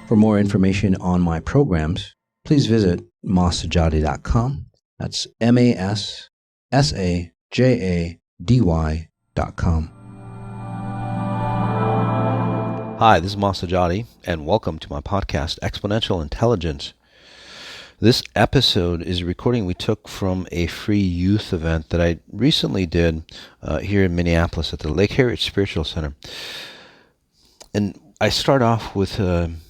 For more information on my programs, please visit masajady.com. That's MASSAJADY.com. Hi, this is Masati, and welcome to my podcast, Xponential Intelligence. This episode is a recording we took from a free youth event that I recently did here in Minneapolis at the Lake Harriet Spiritual Center. And I start off with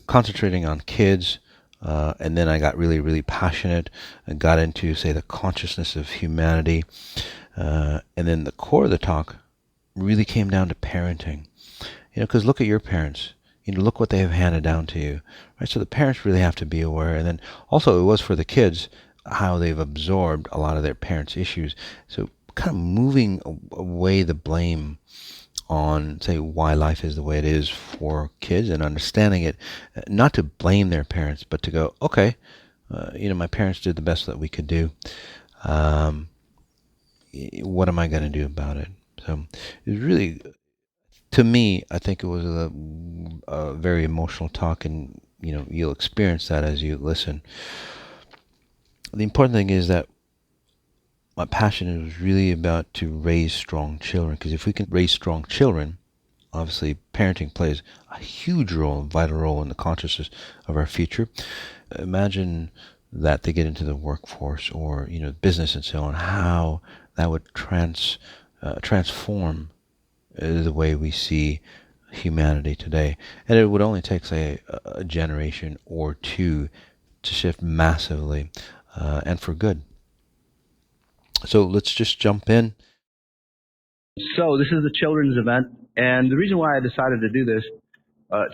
concentrating on kids, and then I got really passionate and got into, say, the consciousness of humanity. And then the core of the talk really came down to parenting. You know, because look at your parents. You know, look what they have handed down to you. Right? So the parents really have to be aware. And then also it was for the kids, how they've absorbed a lot of their parents' issues. So kind of moving away the blame on, say, why life is the way it is for kids and understanding it, not to blame their parents, but to go, okay, my parents did the best that we could do. What am I going to do about it? So it was really, to me, I think it was a very emotional talk, and you'll experience that as you listen. The important thing is that my passion is really about to raise strong children, because if we can raise strong children, obviously parenting plays a huge role, a vital role in the consciousness of our future. Imagine that they get into the workforce or business and so on, how that would transform the way we see humanity today. And it would only take, say, a generation or two to shift massively and for good. So let's just jump in. So this is the children's event, and the reason why I decided to do this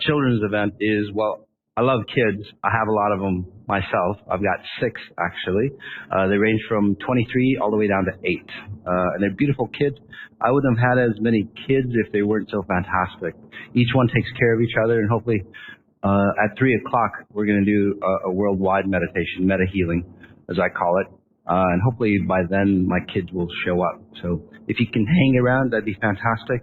children's event is, well, I love kids. I have a lot of them myself. I've got 6, actually. They range from 23 all the way down to 8. And they're beautiful kids. I wouldn't have had as many kids if they weren't so fantastic. Each one takes care of each other, and hopefully at 3 o'clock we're going to do a worldwide meditation, meta-healing, as I call it. And hopefully by then my kids will show up. So if you can hang around, that'd be fantastic.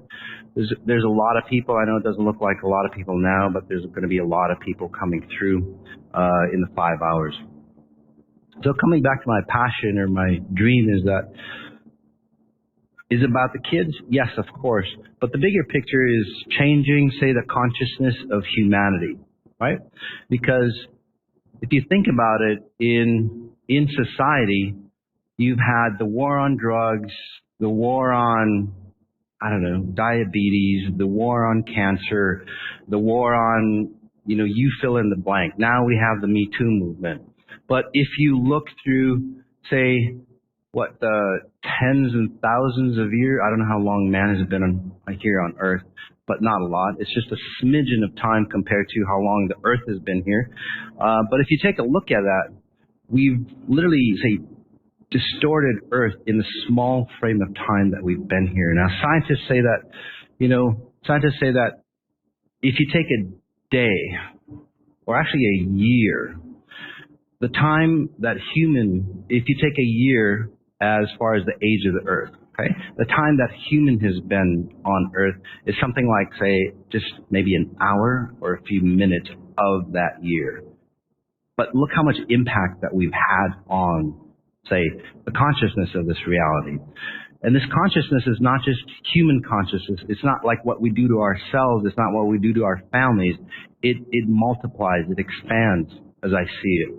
There's a lot of people. I know it doesn't look like a lot of people now, but there's going to be a lot of people coming through in the 5 hours. So coming back to my passion or my dream is about the kids? Yes, of course. But the bigger picture is changing, say, the consciousness of humanity, right? Because if you think about it, in society, you've had the war on drugs, the war on, diabetes, the war on cancer, the war on, you fill in the blank. Now we have the Me Too movement. But if you look through, say, the tens and thousands of years, I don't know how long man has been here on Earth, but not a lot. It's just a smidgen of time compared to how long the Earth has been here. But if you take a look at that, we've literally, say, distorted Earth in the small frame of time that we've been here. Now, scientists say that if you take a day, or actually a year, the time that if you take a year as far as the age of the Earth, okay, the time that human has been on Earth is something like, say, just maybe an hour or a few minutes of that year. But look how much impact that we've had on, say, the consciousness of this reality. And this consciousness is not just human consciousness. It's not like what we do to ourselves. It's not what we do to our families. It multiplies. It expands as I see it.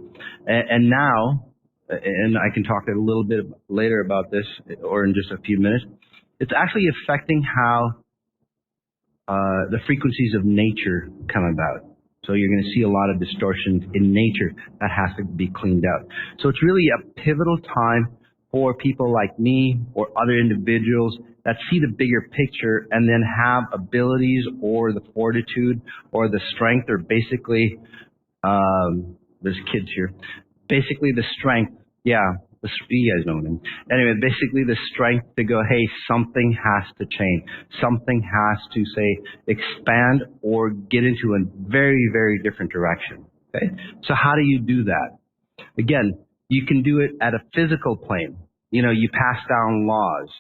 And now, and I can talk a little bit later about this, or in just a few minutes, it's actually affecting how the frequencies of nature come about. So you're going to see a lot of distortions in nature that has to be cleaned out. So it's really a pivotal time for people like me or other individuals that see the bigger picture and then have abilities or the fortitude or the strength, or basically, there's kids here, basically the strength, you guys know what I mean. Anyway, basically the strength to go, hey, something has to change. Something has to, say, expand or get into a very, very different direction. Okay? So how do you do that? Again, you can do it at a physical plane. You pass down laws.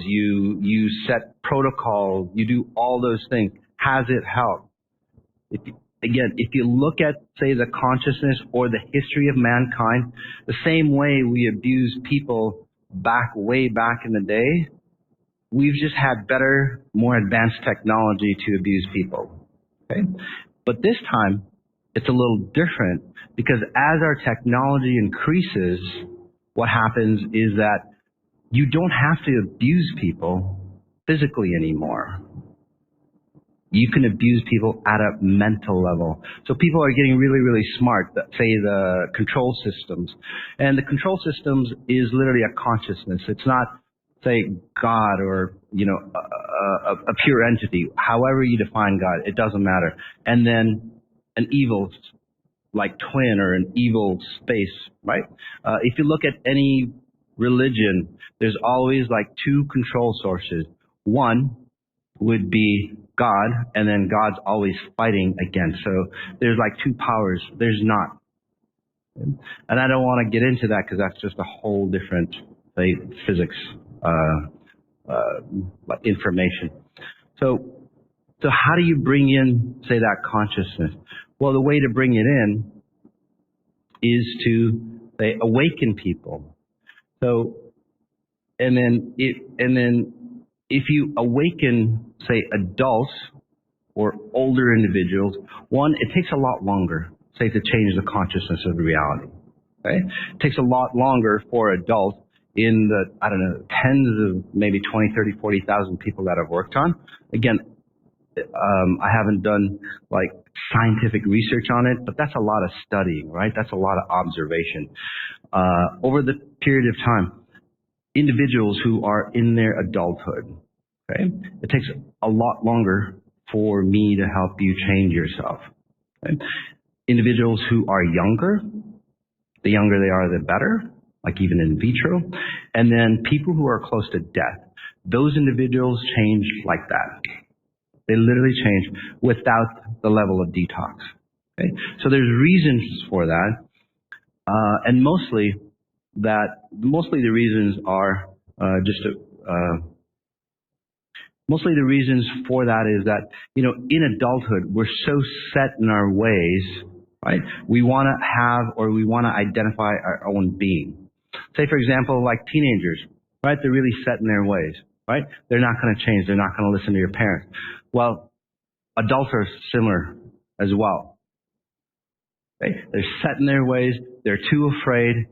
You set protocol. You do all those things. has it helped? If you look at, say, the consciousness or the history of mankind, the same way we abuse people way back in the day, we've just had better, more advanced technology to abuse people. Okay? But this time, it's a little different because as our technology increases, what happens is that you don't have to abuse people physically anymore. You can abuse people at a mental level. So people are getting really, really smart, say the control systems. And the control systems is literally a consciousness. It's not, say, God or, a pure entity. However you define God, it doesn't matter. And then an evil, like twin or an evil space, right? If you look at any religion, there's always like two control sources. One would be God, and then God's always fighting against. So there's like two powers. There's not. And I don't want to get into that because that's just a whole different, say, physics information. So how do you bring in, say, that consciousness? Well, the way to bring it in is to, say, awaken people. So, and then if you awaken, say, adults or older individuals, one, it takes a lot longer, say, to change the consciousness of the reality. Okay? It takes a lot longer for adults in the, tens of maybe 20, 30, 40,000 people that I've worked on. Again, I haven't done like scientific research on it, but that's a lot of studying, right? That's a lot of observation. Over the period of time, individuals who are in their adulthood, okay, it takes a lot longer for me to help you change yourself. Okay? Individuals who are younger, the younger they are, the better, like even in vitro. And then people who are close to death, those individuals change like that. They literally change without the level of detox. Okay? So there's reasons for that. And mostly the reasons are mostly the reasons for that is that, in adulthood, we're so set in our ways, right? We want to have or we want to identify our own being. Say, for example, like teenagers, right? They're really set in their ways, right? They're not going to change. They're not going to listen to your parents. Well, adults are similar as well. Okay? They're set in their ways. They're too afraid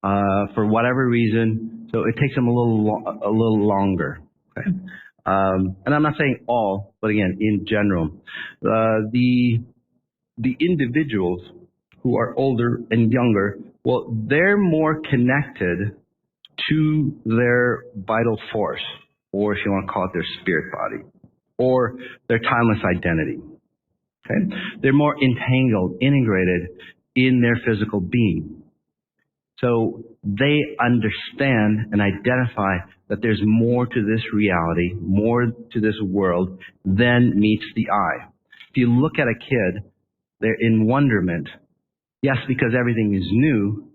for whatever reason. So it takes them a little longer. Okay? And I'm not saying all, but again, in general, the individuals who are older and younger, well, they're more connected to their vital force, or if you want to call it their spirit body, or their timeless identity. Okay? They're more entangled, integrated in their physical being. So they understand and identify that there's more to this reality, more to this world than meets the eye. If you look at a kid, they're in wonderment. Yes, because everything is new,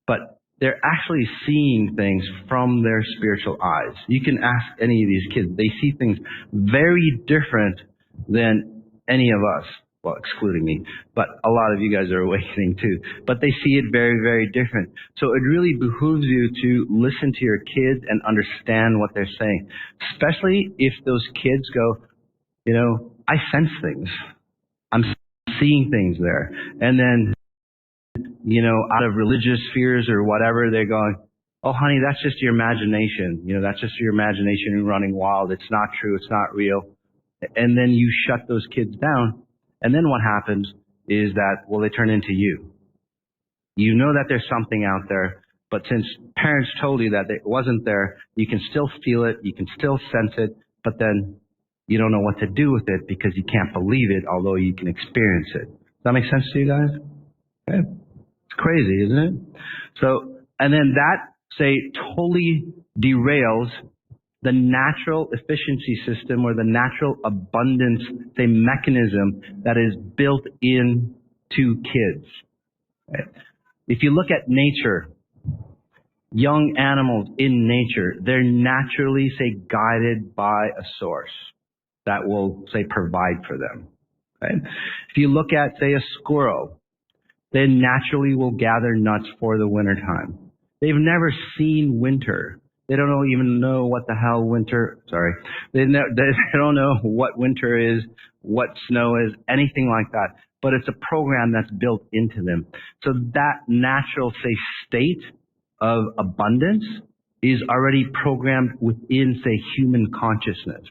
but they're actually seeing things from their spiritual eyes. You can ask any of these kids. They see things very different than any of us. Well, excluding me, but a lot of you guys are awakening too. But they see it very, very different. So it really behooves you to listen to your kids and understand what they're saying, especially if those kids go, I sense things. I'm seeing things there. And then, out of religious fears or whatever, they're going, oh, honey, that's just your imagination. That's just your imagination running wild. It's not true. It's not real. And then you shut those kids down. And then what happens is that, well, they turn into you. You know that there's something out there, but since parents told you that it wasn't there, you can still feel it, you can still sense it, but then you don't know what to do with it because you can't believe it, although you can experience it. Does that make sense to you guys? Okay. It's crazy, isn't it? So, and then that, say, totally derails the natural efficiency system or the natural abundance, say, mechanism that is built into kids. Right? If you look at nature, young animals in nature, they're naturally, say, guided by a source. that will, say, provide for them. Okay? If you look at, say, a squirrel, they naturally will gather nuts for the wintertime. They've never seen winter. They don't even know what the hell they don't know what winter is, what snow is, anything like that. But it's a program that's built into them. So that natural, say, state of abundance is already programmed within, say, human consciousness.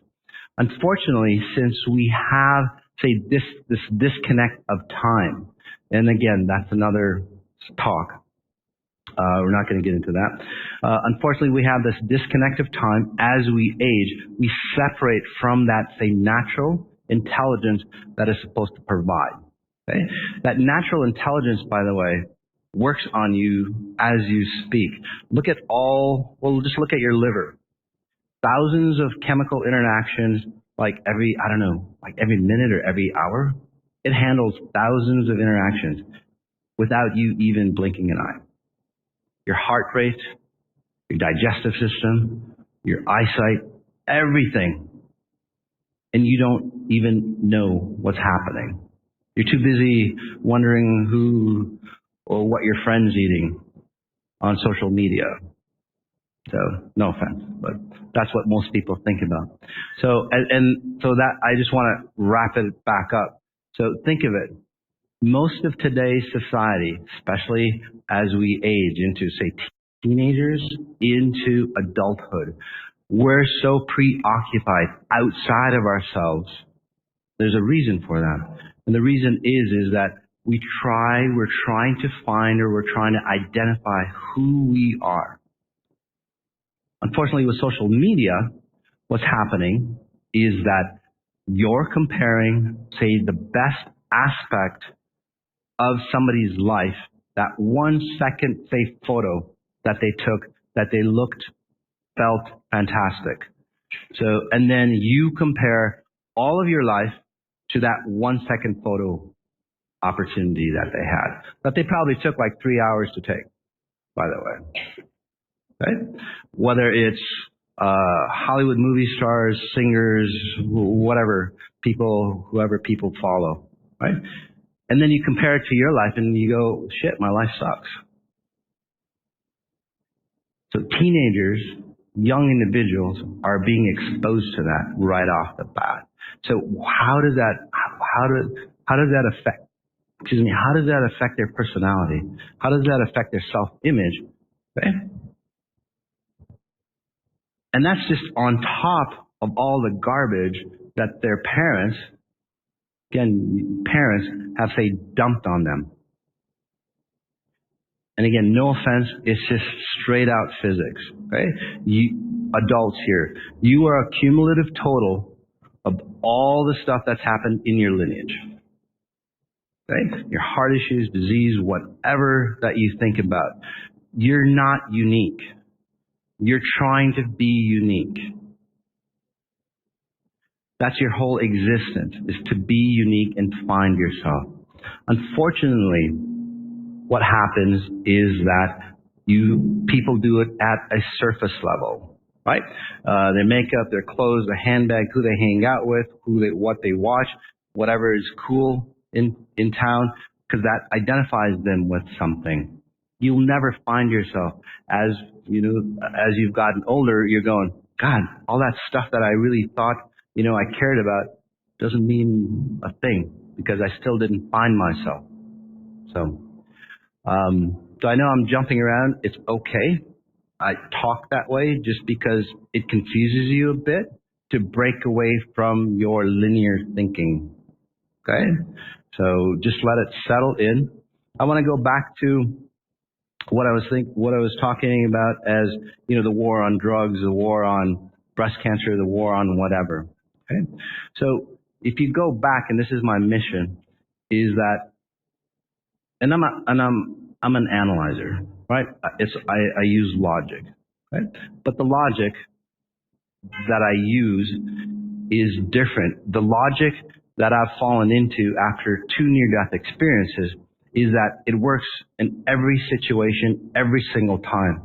Unfortunately, since we have, say, this disconnect of time, and again, that's another talk. We're not going to get into that. Unfortunately, we have this disconnect of time. As we age, we separate from that, say, natural intelligence that is supposed to provide. Okay? That natural intelligence, by the way, works on you as you speak. Just look at your liver. Thousands of chemical interactions, like every minute or every hour. It handles thousands of interactions without you even blinking an eye. Your heart rate, your digestive system, your eyesight, everything. And you don't even know what's happening. You're too busy wondering who or what your friend's eating on social media. So, no offense, but that's what most people think about. So that I just want to wrap it back up. So think of it. Most of today's society, especially as we age into, say, teenagers, into adulthood, we're so preoccupied outside of ourselves. There's a reason for that. And the reason is that we're trying to find or we're trying to identify who we are. Unfortunately, with social media, what's happening is that you're comparing, say, the best aspect of somebody's life, that 1 second, say, photo that they took, that they looked, felt fantastic. So, and then you compare all of your life to that 1 second photo opportunity that they had, that they probably took like 3 hours to take, by the way. Right? Whether it's Hollywood movie stars, singers, whoever people follow, right? And then you compare it to your life and you go, shit, my life sucks. So teenagers, young individuals are being exposed to that right off the bat. So how does that affect their personality? How does that affect their self-image? Okay? And that's just on top of all the garbage that their parents have, say, dumped on them. And again, no offense, it's just straight out physics. Okay? You adults here, you are a cumulative total of all the stuff that's happened in your lineage. Okay? Your heart issues, disease, whatever that you think about. You're not unique. You're trying to be unique. That's your whole existence, is to be unique and find yourself. Unfortunately, what happens is that people do it at a surface level, right? Their makeup, their clothes, their handbag, who they hang out with, what they watch, whatever is cool in town, because that identifies them with something. You'll never find yourself as you've gotten older. You're going, God, all that stuff that I really thought I cared about doesn't mean a thing because I still didn't find myself. So I know I'm jumping around. It's okay. I talk that way just because it confuses you a bit to break away from your linear thinking. Okay? So just let it settle in. I want to go back to what I was talking about as, the war on drugs, the war on breast cancer, the war on whatever. Okay? So if you go back, and this is my mission, is that, and I'm an analyzer, right? I use logic, right? But the logic that I use is different. The logic that I've fallen into after 2 near-death experiences is that it works in every situation, every single time.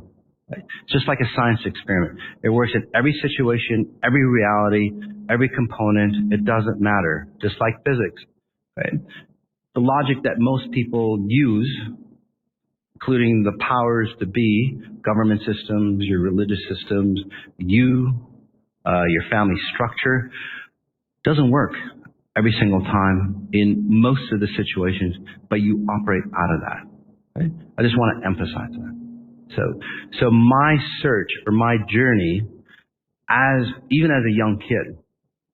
It's just like a science experiment. It works in every situation, every reality, every component. It doesn't matter, just like physics. Right? The logic that most people use, including the powers to be, government systems, your religious systems, your family structure, doesn't work every single time in most of the situations, but you operate out of that. Right? I just want to emphasize that. So my search or my journey, even as a young kid,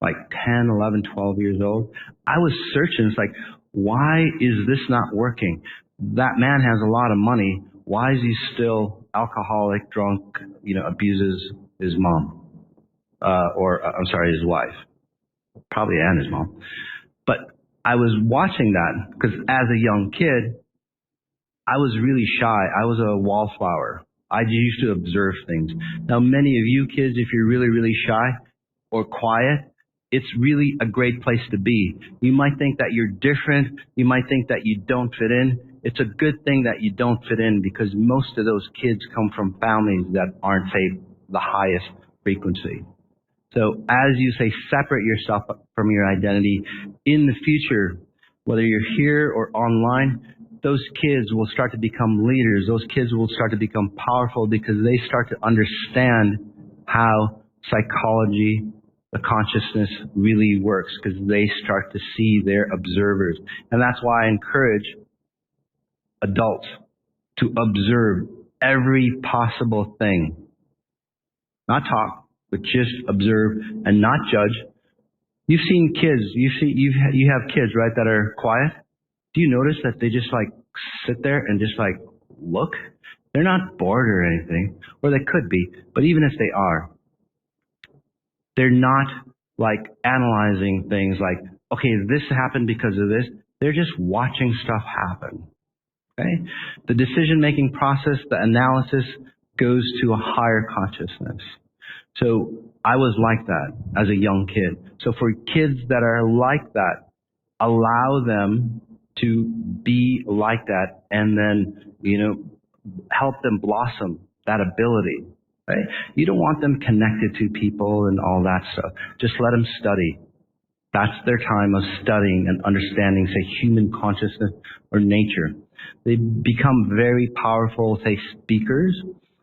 like 10, 11, 12 years old, I was searching. It's like, why is this not working? That man has a lot of money. Why is he still alcoholic, drunk, abuses his mom? His wife. Probably and his mom. But I was watching that because as a young kid, I was really shy. I was a wallflower. I used to observe things. Now, many of you kids, if you're really, really shy or quiet, it's really a great place to be. You might think that you're different. You might think that you don't fit in. It's a good thing that you don't fit in because most of those kids come from families that aren't, say, the highest frequency. So as you say, separate yourself from your identity in the future, whether you're here or online, those kids will start to become leaders. Those kids will start to become powerful because they start to understand how psychology, the consciousness really works because they start to see their observers. And that's why I encourage adults to observe every possible thing. Not talk, but just observe and not judge. You've seen kids, you have kids, right, that are quiet. Do you notice that they just like sit there and just like look? They're not bored or anything, or they could be, but even if they are, they're not like analyzing things like, okay, this happened because of this. They're just watching stuff happen. Okay? The decision-making process, the analysis goes to a higher consciousness. So I was like that as a young kid. So for kids that are like that, allow them to be like that and then, help them blossom that ability. Right? You don't want them connected to people and all that stuff. Just let them study. That's their time of studying and understanding, say, human consciousness or nature. They become very powerful, say, speakers.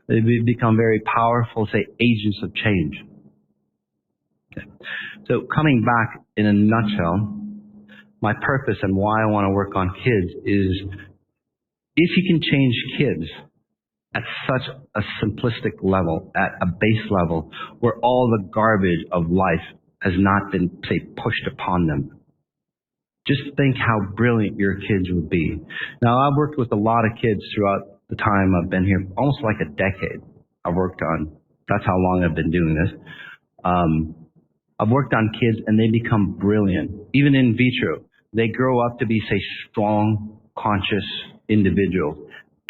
They become very powerful, say, agents of change. Okay. So coming back in a nutshell, my purpose and why I want to work on kids is if you can change kids at such a simplistic level, at a base level, where all the garbage of life has not been, say, pushed upon them. Just think how brilliant your kids would be. Now, I've worked with a lot of kids throughout the time I've been here, almost like a decade I've worked on. That's how long I've been doing this. I've worked on kids and they become brilliant. Even in vitro, they grow up to be, say, strong, conscious individuals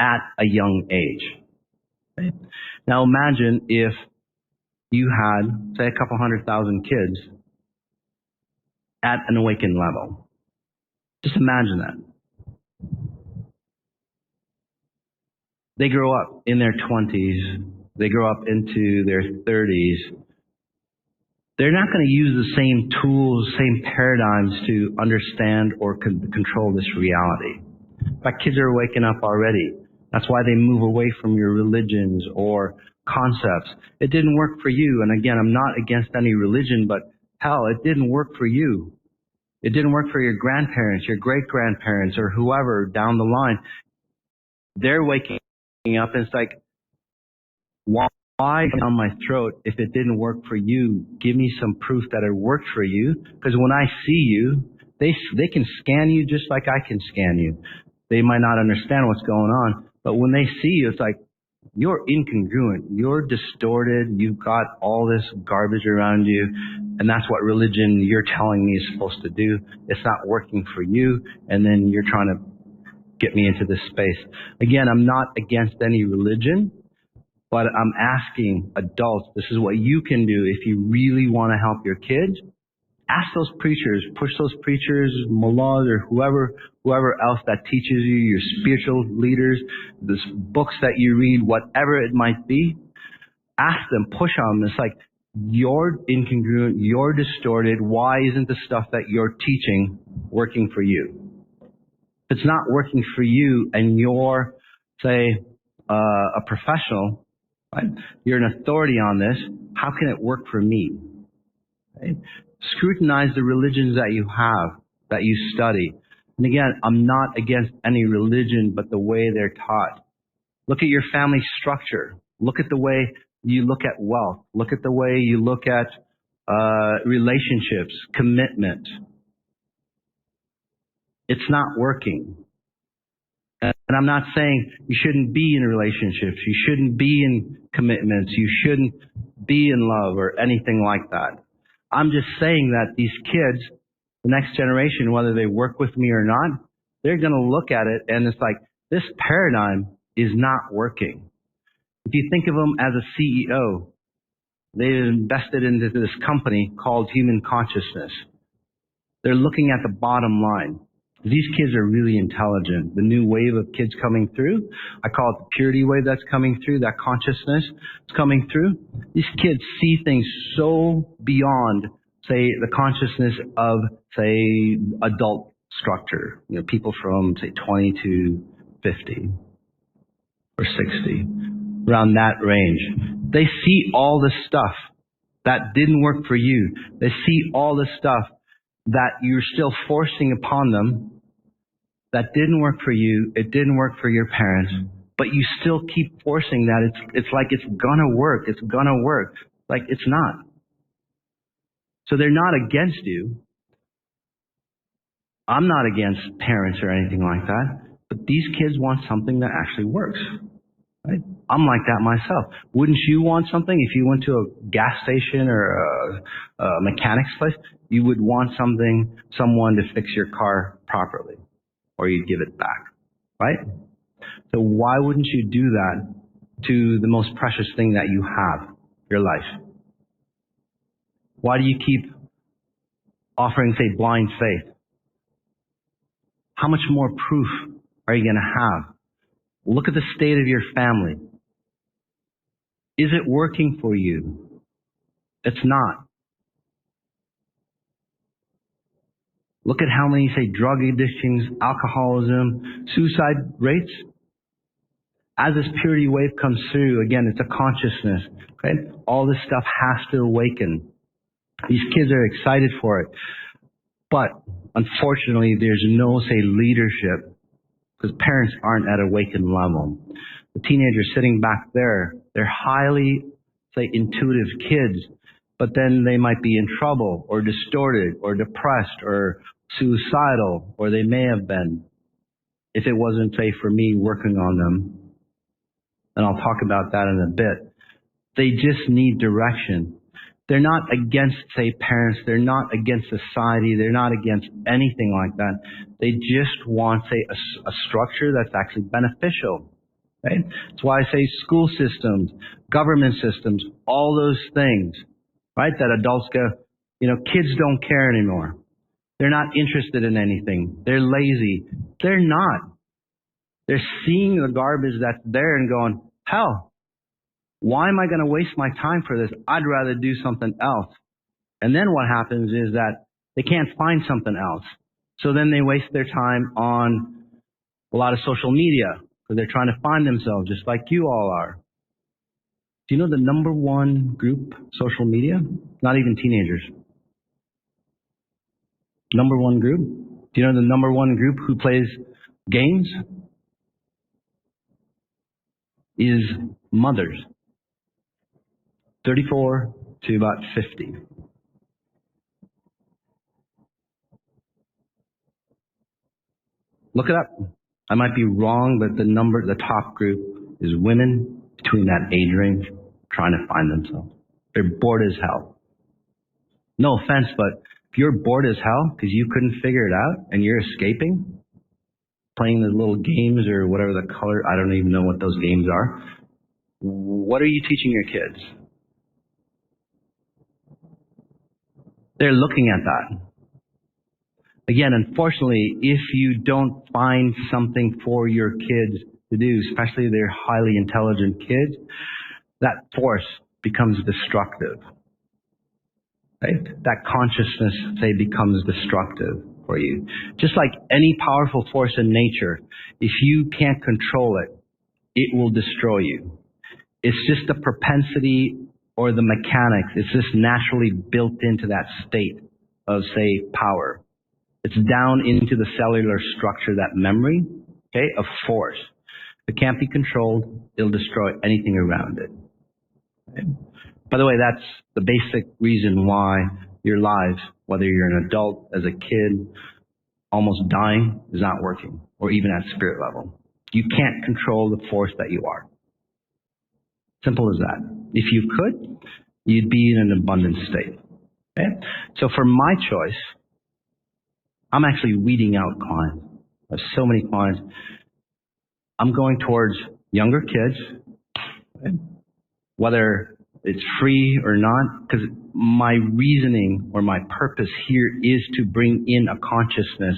at a young age. Right? Now imagine if you had, say, a couple 100,000 kids at an awakened level. Just imagine that. They grow up in their 20s. They grow up into their 30s. They're not going to use the same tools, same paradigms to understand or control this reality. In fact, kids are waking up already. That's why they move away from your religions or concepts. It didn't work for you. And again, I'm not against any religion, but hell, it didn't work for you. It didn't work for your grandparents, your great-grandparents, or whoever down the line. They're waking up and it's like, why down my throat if it didn't work for you? Give me some proof that it worked for you. Because when I see you, they can scan you just like I can scan you. They might not understand what's going on, but when they see you, it's like, you're incongruent, you're distorted, you've got all this garbage around you, and that's what religion you're telling me is supposed to do. It's not working for you, and then you're trying to get me into this space. Again, I'm not against any religion, but I'm asking adults, this is what you can do if you really want to help your kids. Ask those preachers, push those preachers, mullahs, or whoever else that teaches you, your spiritual leaders, the books that you read, whatever it might be. Ask them, push on them. It's like, you're incongruent, you're distorted. Why isn't the stuff that you're teaching working for you? If it's not working for you and you're, say, a professional, right? You're an authority on this, how can it work for me? Right? Scrutinize the religions that you have, that you study. And again, I'm not against any religion, but the way they're taught. Look at your family structure. Look at the way you look at wealth. Look at the way you look at relationships, commitment. It's not working. And I'm not saying you shouldn't be in relationships. You shouldn't be in commitments. You shouldn't be in love or anything like that. I'm just saying that these kids, the next generation, whether they work with me or not, they're going to look at it and it's like, this paradigm is not working. If you think of them as a CEO, they've invested into this company called human consciousness. They're looking at the bottom line. These kids are really intelligent. The new wave of kids coming through, I call it the purity wave that's coming through, that consciousness is coming through. These kids see things so beyond, say, the consciousness of, say, adult structure. You know, people from, say, 20 to 50 or 60, around that range. They see all the stuff that didn't work for you. They see all the stuff that you're still forcing upon them that didn't work for you, it didn't work for your parents, but you still keep forcing that. It's like it's gonna work, it's gonna work. Like it's not. So they're not against you. I'm not against parents or anything like that, but these kids want something that actually works. Right? I'm like that myself. Wouldn't you want something if you went to a gas station or a mechanic's place? You would want someone to fix your car properly, or you'd give it back, right? So why wouldn't you do that to the most precious thing that you have, your life? Why do you keep offering, say, blind faith? How much more proof are you going to have? Look at the state of your family. Is it working for you? It's not. Look at how many, say, drug addictions, alcoholism, suicide rates. As this purity wave comes through, again, it's a consciousness. Okay? All this stuff has to awaken. These kids are excited for it. But unfortunately, there's no, say, leadership, because parents aren't at awakened level. The teenagers sitting back there, they're highly, say, intuitive kids, but then they might be in trouble or distorted or depressed or suicidal, or they may have been, if it wasn't, say, for me working on them. And I'll talk about that in a bit. They just need direction. They're not against, say, parents. They're not against society. They're not against anything like that. They just want, say, a structure that's actually beneficial. Right? That's why I say school systems, government systems, all those things, right? That adults go, kids don't care anymore. They're not interested in anything. They're lazy. They're not. They're seeing the garbage that's there and going, hell, why am I going to waste my time for this? I'd rather do something else. And then what happens is that they can't find something else. So then they waste their time on a lot of social media because they're trying to find themselves just like you all are. Do you know the number one group, social media? Not even teenagers. Number one group? Do you know the number one group who plays games? Is mothers. 34 to about 50. Look it up. I might be wrong, but the top group is women between that age range trying to find themselves. They're bored as hell. No offense, but if you're bored as hell because you couldn't figure it out and you're escaping, playing the little games or whatever the color, I don't even know what those games are. What are you teaching your kids? They're looking at that. Again, unfortunately, if you don't find something for your kids to do, especially if they're highly intelligent kids, that force becomes destructive. Right? That consciousness, say, becomes destructive for you. Just like any powerful force in nature, if you can't control it, it will destroy you. It's just the propensity or the mechanics. It's just naturally built into that state of, say, power. It's down into the cellular structure, that memory, okay, of force. If it can't be controlled, it'll destroy anything around it. Okay? By the way, that's the basic reason why your lives, whether you're an adult, as a kid, almost dying, is not working, or even at spirit level. You can't control the force that you are. Simple as that. If you could, you'd be in an abundant state. Okay? So for my choice, I'm actually weeding out clients. I have so many clients. I'm going towards younger kids, okay? Whether it's free or not, because my reasoning or my purpose here is to bring in a consciousness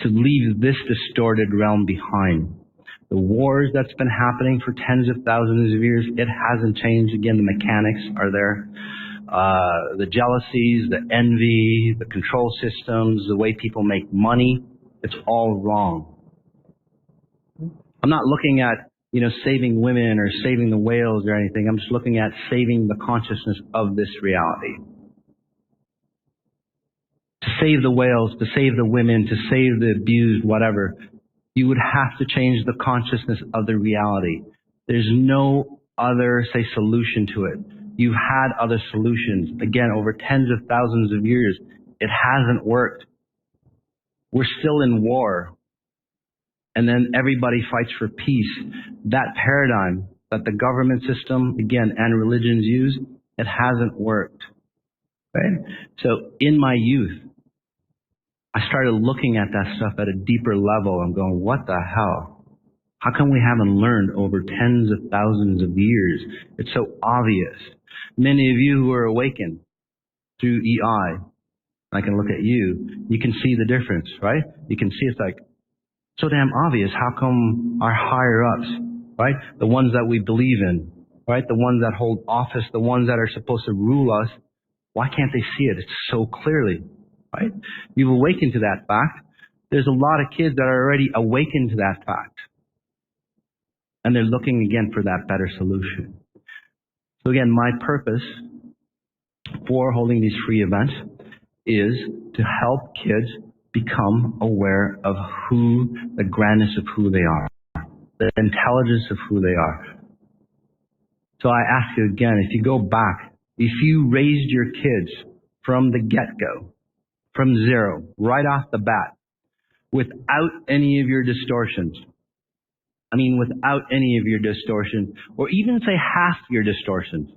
to leave this distorted realm behind. The wars that's been happening for tens of thousands of years, it hasn't changed. Again, the mechanics are there. The jealousies, the envy, the control systems, the way people make money, it's all wrong. I'm not looking at, saving women or saving the whales or anything. I'm just looking at saving the consciousness of this reality. To save the whales, to save the women, to save the abused, whatever, you would have to change the consciousness of the reality. There's no other, say, solution to it. You've had other solutions. Again, over tens of thousands of years, it hasn't worked. We're still in war. And then everybody fights for peace. That paradigm that the government system, again, and religions use, it hasn't worked. Right? So in my youth, I started looking at that stuff at a deeper level. I'm going, what the hell? How come we haven't learned over tens of thousands of years? It's so obvious. Many of you who are awakened through EI, I can look at you, you can see the difference, right? You can see it's like, so damn obvious. How come our higher ups, right? The ones that we believe in, right? The ones that hold office, the ones that are supposed to rule us, why can't they see it? It's so clearly, right? You've awakened to that fact. There's a lot of kids that are already awakened to that fact. And they're looking again for that better solution. So again, my purpose for holding these free events is to help kids become aware of the grandness of who they are, the intelligence of who they are. So I ask you again, if you go back, if you raised your kids from the get-go, from zero, right off the bat, without any of your distortions, without any of your distortions, or even say half your distortions,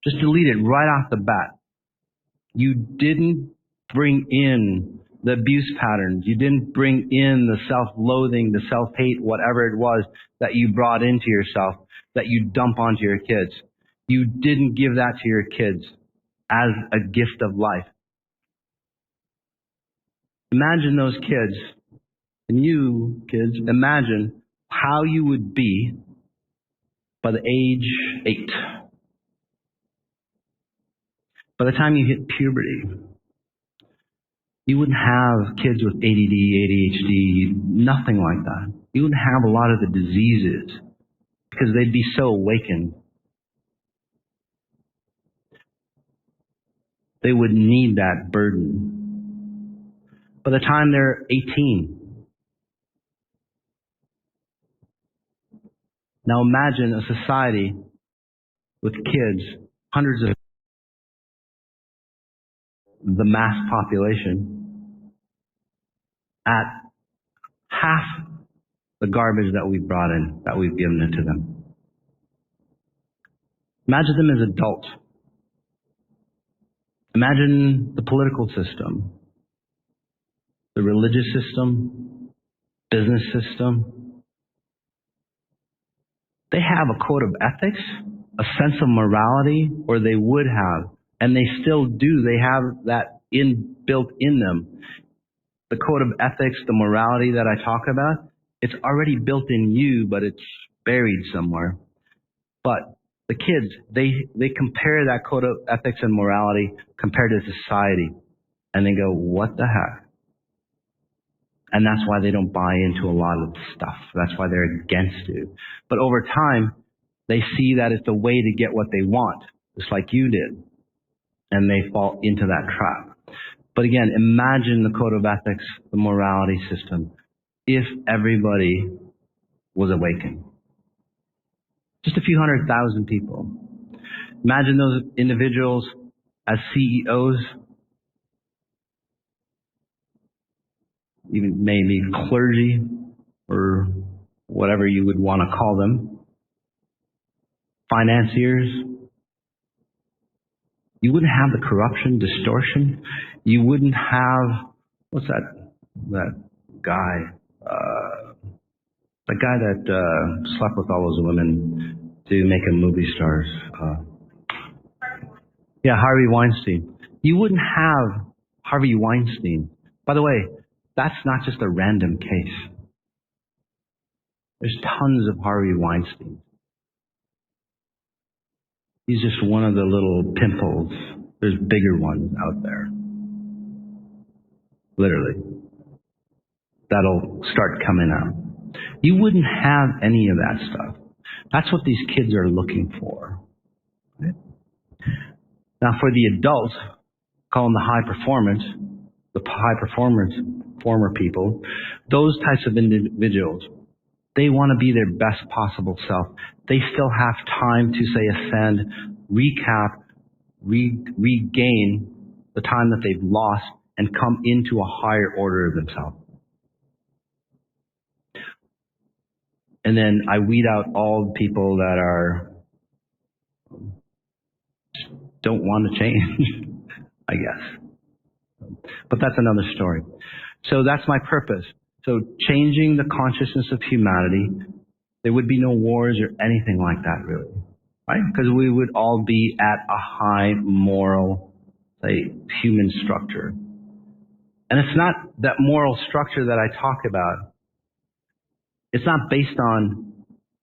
just delete it right off the bat. You didn't bring in the abuse patterns. You didn't bring in the self-loathing, the self-hate, whatever it was that you brought into yourself, that you dump onto your kids. You didn't give that to your kids as a gift of life. Imagine those kids, and you kids, imagine how you would be by the age 8. By the time you hit puberty, you wouldn't have kids with ADD, ADHD, nothing like that. You wouldn't have a lot of the diseases because they'd be so awakened. They would need that burden. By the time they're 18, now imagine a society with kids, hundreds of the mass population, at half the garbage that we've brought in, that we've given into them. Imagine them as adults. Imagine the political system, the religious system, business system. They have a code of ethics, a sense of morality, or they would have And they still do. They have that built in them. The code of ethics, the morality that I talk about, it's already built in you, but it's buried somewhere. But the kids, they compare that code of ethics and morality compared to society. And they go, what the heck? And that's why they don't buy into a lot of stuff. That's why they're against it. But over time, they see that it's the way to get what they want, just like you did. And they fall into that trap. But again, imagine the code of ethics, the morality system, if everybody was awakened. Just a few 100,000 people. Imagine those individuals as CEOs, even maybe clergy, or whatever you would want to call them, financiers. You wouldn't have the corruption, distortion. You wouldn't have, what's that guy? The guy that slept with all those women to make him movie stars. Harvey Weinstein. You wouldn't have Harvey Weinstein. By the way, that's not just a random case. There's tons of Harvey Weinstein. He's just one of the little pimples. There's bigger ones out there. Literally. That'll start coming out. You wouldn't have any of that stuff. That's what these kids are looking for. Okay? Now for the adults, call them the high performer people, those types of individuals, they want to be their best possible self. They still have time to, say, ascend, recap, regain the time that they've lost and come into a higher order of themselves. And then I weed out all the people that don't want to change, I guess. But that's another story. So that's my purpose. So changing the consciousness of humanity, there would be no wars or anything like that, really. Right? Because we would all be at a high moral, say, human structure. And it's not that moral structure that I talk about. It's not based on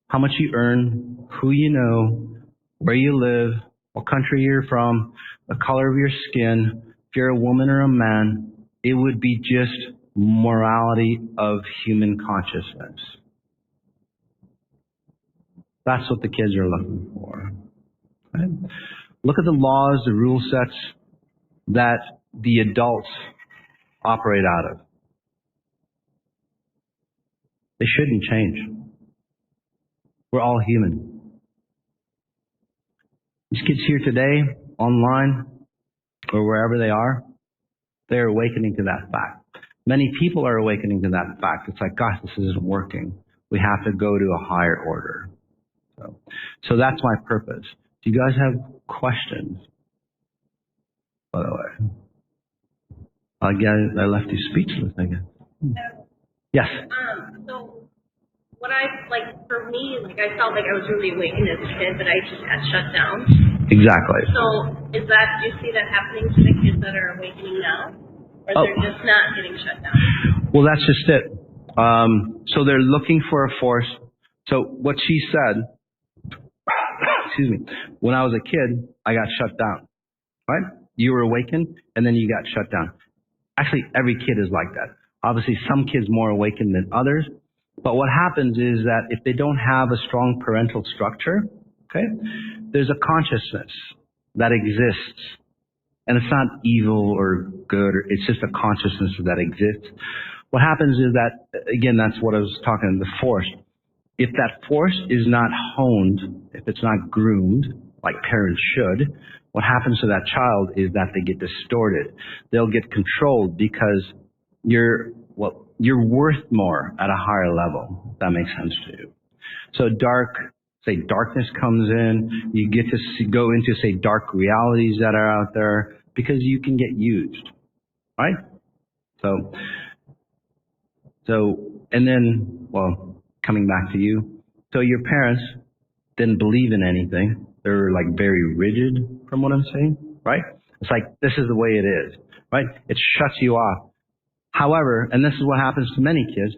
how much you earn, who you know, where you live, what country you're from, the color of your skin, if you're a woman or a man. It would be just morality of human consciousness. That's what the kids are looking for. Right? Look at the laws, the rule sets that the adults operate out of. They shouldn't change. We're all human. These kids here today, online, or wherever they are, they're awakening to that fact. Many people are awakening to that fact. It's like, gosh, this isn't working. We have to go to a higher order. So that's my purpose. Do you guys have questions? By the way, I left you speechless, I guess. Yes. So what for me, I felt like I was really awakened as a kid, but I just got shut down. Exactly. So do you see that happening to the kids that are awakening now? Or they're just not getting shut down? Well, that's just it. So they're looking for a force. So what she said, excuse me, when I was a kid, I got shut down. Right? You were awakened, and then you got shut down. Actually, every kid is like that. Obviously, some kids more awakened than others. But what happens is that if they don't have a strong parental structure, okay, there's a consciousness that exists. And it's not evil or good. It's just a consciousness that exists. What happens is that, again, that's what I was talking about, the force. If that force is not honed, if it's not groomed, like parents should, what happens to that child is that they get distorted. They'll get controlled because you're worth more at a higher level, if that makes sense to you. So darkness comes in, you get to go into, say, dark realities that are out there because you can get used, right? And then, coming back to you, so your parents didn't believe in anything. They're very rigid, from what I'm saying. right? It's like, this is the way it is, right? It shuts you off. However, and this is what happens to many kids,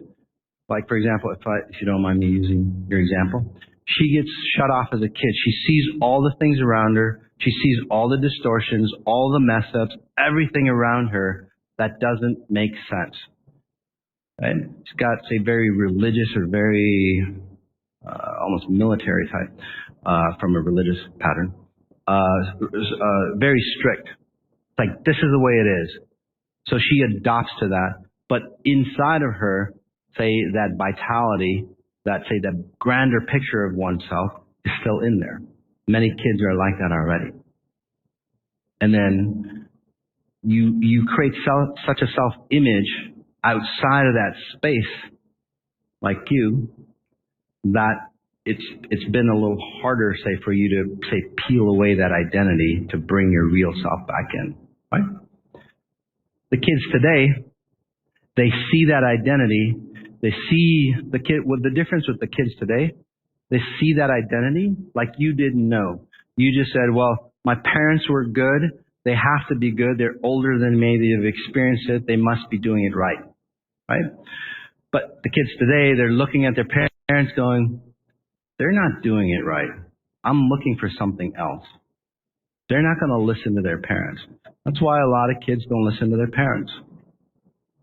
like, for example, if you don't mind me using your example, she gets shut off as a kid. She sees all the things around her. She sees all the distortions, all the mess ups, everything around her that doesn't make sense. Right? She's got, say, very religious or very almost military type from a religious pattern. Very strict. It's like, this is the way it is. So she adopts to that. But inside of her, say, that vitality, that grander picture of oneself is still in there. Many kids are like that already. And then you create such a self-image outside of that space, like you, that it's been a little harder, say, for you to, say, peel away that identity to bring your real self back in, right? The kids today, they see that identity. They see what the difference with the kids today, they see that identity like you didn't know. You just said, well, my parents were good. They have to be good. They're older than me. They've experienced it. They must be doing it right. Right? But the kids today, they're looking at their parents going, they're not doing it right. I'm looking for something else. They're not going to listen to their parents. That's why a lot of kids don't listen to their parents.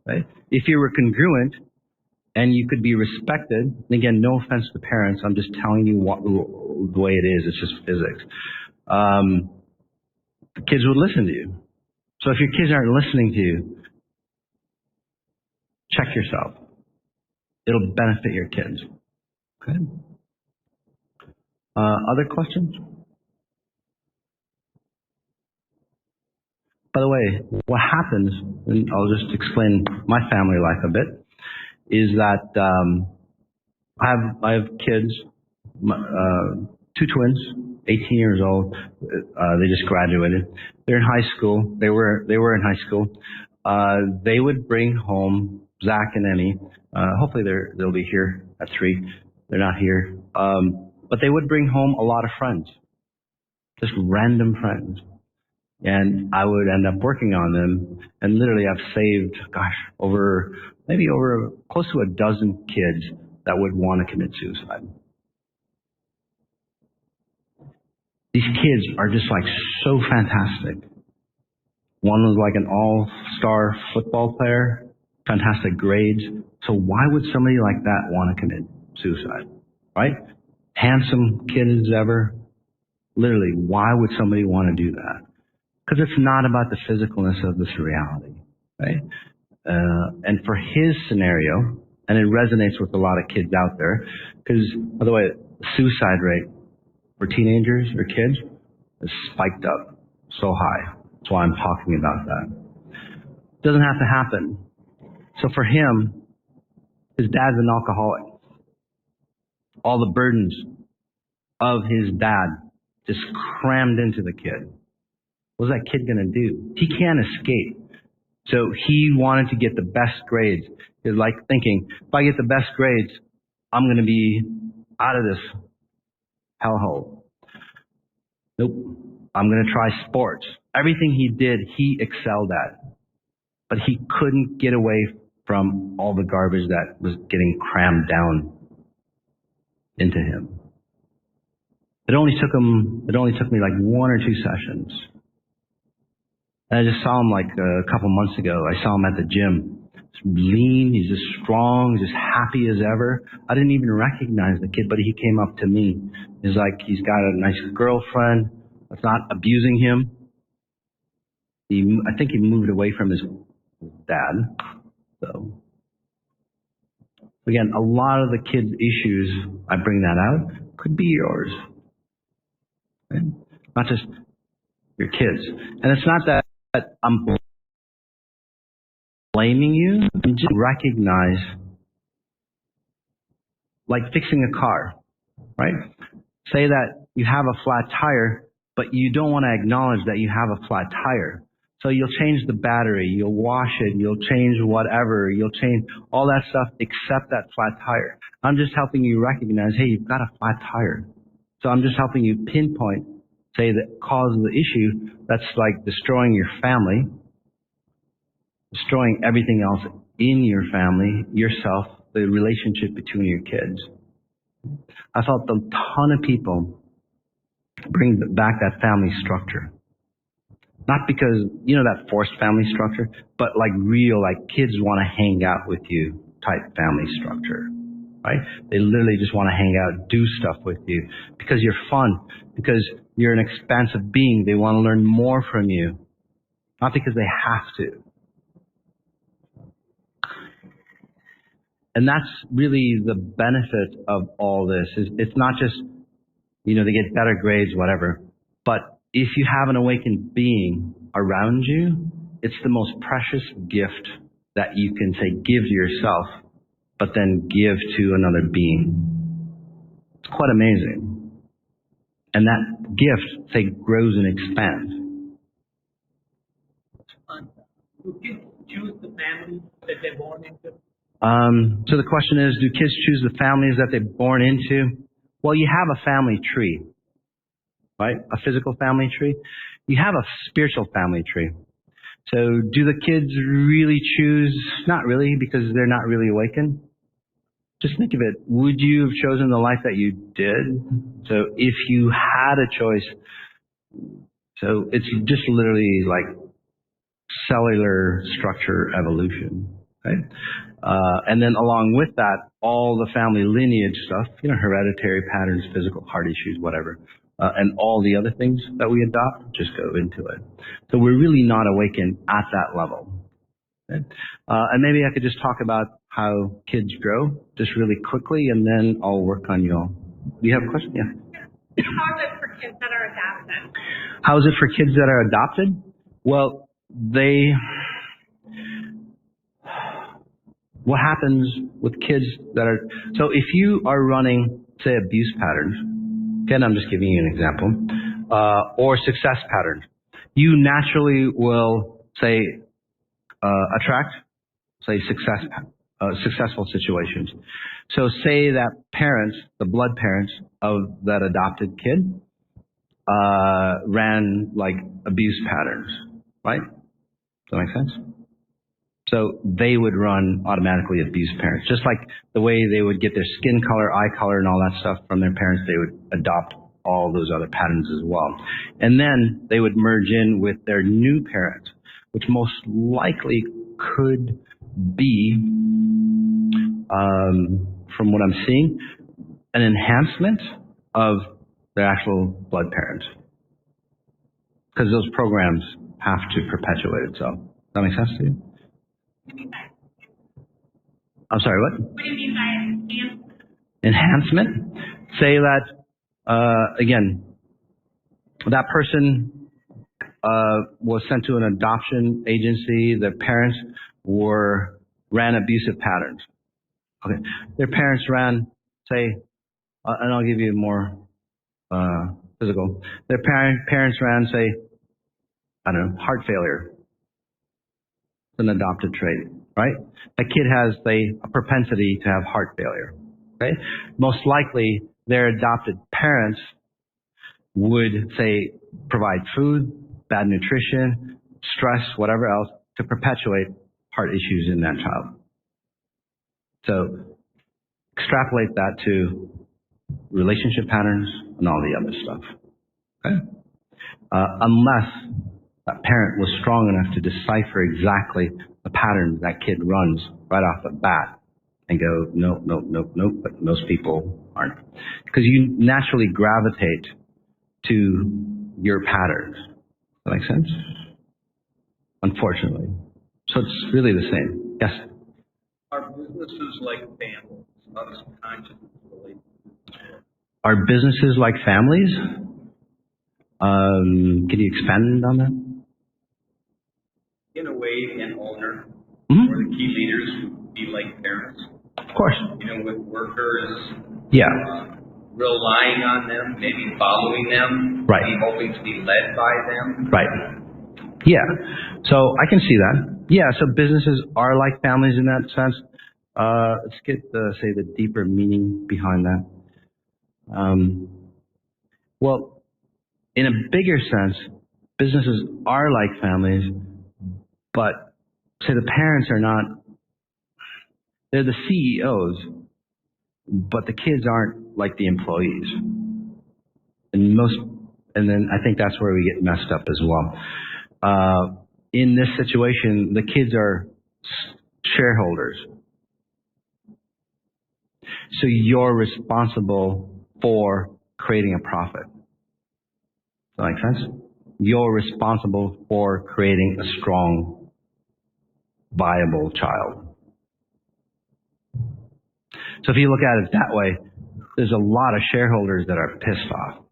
Right? If you were congruent and you could be respected, and again, no offense to parents, I'm just telling you the way it is. It's just physics. The kids would listen to you. So if your kids aren't listening to you, check yourself. It'll benefit your kids. Okay? Other questions? By the way, what happens, and I'll just explain my family life a bit, is that I have kids, 2 twins, 18 years old. They just graduated. They're in high school. They were in high school. They would bring home Zach and Emmy. Hopefully they'll be here at 3. They're not here. But they would bring home a lot of friends, just random friends. And I would end up working on them. And literally I've saved, over close to a dozen kids that would want to commit suicide. These kids are just like so fantastic. One was like an all-star football player, fantastic grades. So why would somebody like that want to commit suicide? Right? Handsome kid as ever. Literally, why would somebody want to do that? Because it's not about the physicalness of this reality. Right? And for his scenario, and it resonates with a lot of kids out there, because, by the way, the suicide rate for teenagers or kids is spiked up so high. That's why I'm talking about that. It doesn't have to happen. So for him, his dad's an alcoholic. All the burdens of his dad just crammed into the kid. What's that kid going to do? He can't escape. So he wanted to get the best grades. He was like thinking, if I get the best grades, I'm going to be out of this hellhole. Nope. I'm going to try sports. Everything he did, he excelled at. But he couldn't get away from all the garbage that was getting crammed down into him. It only took me like 1 or 2 sessions. And I just saw him like a couple months ago. I saw him at the gym. He's lean, he's just strong, he's just happy as ever. I didn't even recognize the kid, but he came up to me. He's like, he's got a nice girlfriend that's not abusing him. I think he moved away from his dad. So again, a lot of the kids' issues, I bring that out, could be yours. Okay? Not just your kids. And it's not that I'm blaming you. You just recognize, like fixing a car, right? Say that you have a flat tire, but you don't want to acknowledge that you have a flat tire. So you'll change the battery, you'll wash it, you'll change whatever, you'll change all that stuff except that flat tire. I'm just helping you recognize, hey, you've got a flat tire. So I'm just helping you pinpoint say the cause of the issue, that's like destroying your family, destroying everything else in your family, yourself, the relationship between your kids. I felt a ton of people bring back that family structure. Not because, that forced family structure, but like real, like kids want to hang out with you type family structure, right? They literally just want to hang out, do stuff with you because you're fun, because you're an expansive being. They want to learn more from you, not because they have to. And that's really the benefit of all this. Is it's not just, they get better grades, whatever, but if you have an awakened being around you, it's the most precious gift that you can, say, give to yourself, but then give to another being. It's quite amazing. And that gift, say, grows and expands. Do kids choose the family that they're born into? So the question is, do kids choose the families that they're born into? Well, you have a family tree, right? A physical family tree. You have a spiritual family tree. So do the kids really choose? Not really, because they're not really awakened. Just think of it. Would you have chosen the life that you did? So if you had a choice, so it's just literally like cellular structure evolution, right? And then along with that, all the family lineage stuff, hereditary patterns, physical heart issues, whatever, and all the other things that we adopt just go into it. So we're really not awakened at that level. Okay? And maybe I could just talk about how kids grow just really quickly, and then I'll work on you all. Do you have a question? Yeah. How is it for kids that are adopted? How is it for kids that are adopted? Well, what happens with kids that are, so if you are running, say, abuse patterns, again, I'm just giving you an example, or success patterns, you naturally will, say, attract, say, successful situations. So say that parents, the blood parents of that adopted kid, ran like abuse patterns, right? Does that make sense? So they would run automatically abuse parents. Just like the way they would get their skin color, eye color, and all that stuff from their parents, they would adopt all those other patterns as well. And then they would merge in with their new parent, which most likely could be, from what I'm seeing, an enhancement of their actual blood parents. Because those programs have to perpetuate itself. Does that make sense to you? I'm sorry, what? What do you mean by Enhancement? Say that, again, that person was sent to an adoption agency. Their parents ran abusive patterns. Okay. Their parents ran, say, and I'll give you more physical. Their parents ran, say, I don't know, heart failure. It's an adopted trait, right? That kid has, say, a propensity to have heart failure. Okay? Most likely, their adopted parents would, say, provide food, bad nutrition, stress, whatever else, to perpetuate heart issues in that child. So extrapolate that to relationship patterns and all the other stuff. Okay? Unless that parent was strong enough to decipher exactly the pattern that kid runs right off the bat and go, nope, but most people aren't. Because you naturally gravitate to your patterns. Does that make sense? Unfortunately. So it's really the same. Yes? Are businesses like families? How does consciousness relate? Are businesses like families? Can you expand on that? In a way, an owner Mm-hmm. or the key leaders would be like parents. Of course. With workers, Yeah. relying on them, maybe following them, Right. maybe hoping to be led by them. Right. Yeah. So I can see that. Yeah. So businesses are like families in that sense. Let's get the deeper meaning behind that. Well, in a bigger sense, businesses are like families, but say the parents are not, they're the CEOs, but the kids aren't like the employees. And then I think that's where we get messed up as well. In this situation, the kids are shareholders. So you're responsible for creating a profit. Does that make sense? You're responsible for creating a strong, viable child. So if you look at it that way, there's a lot of shareholders that are pissed off.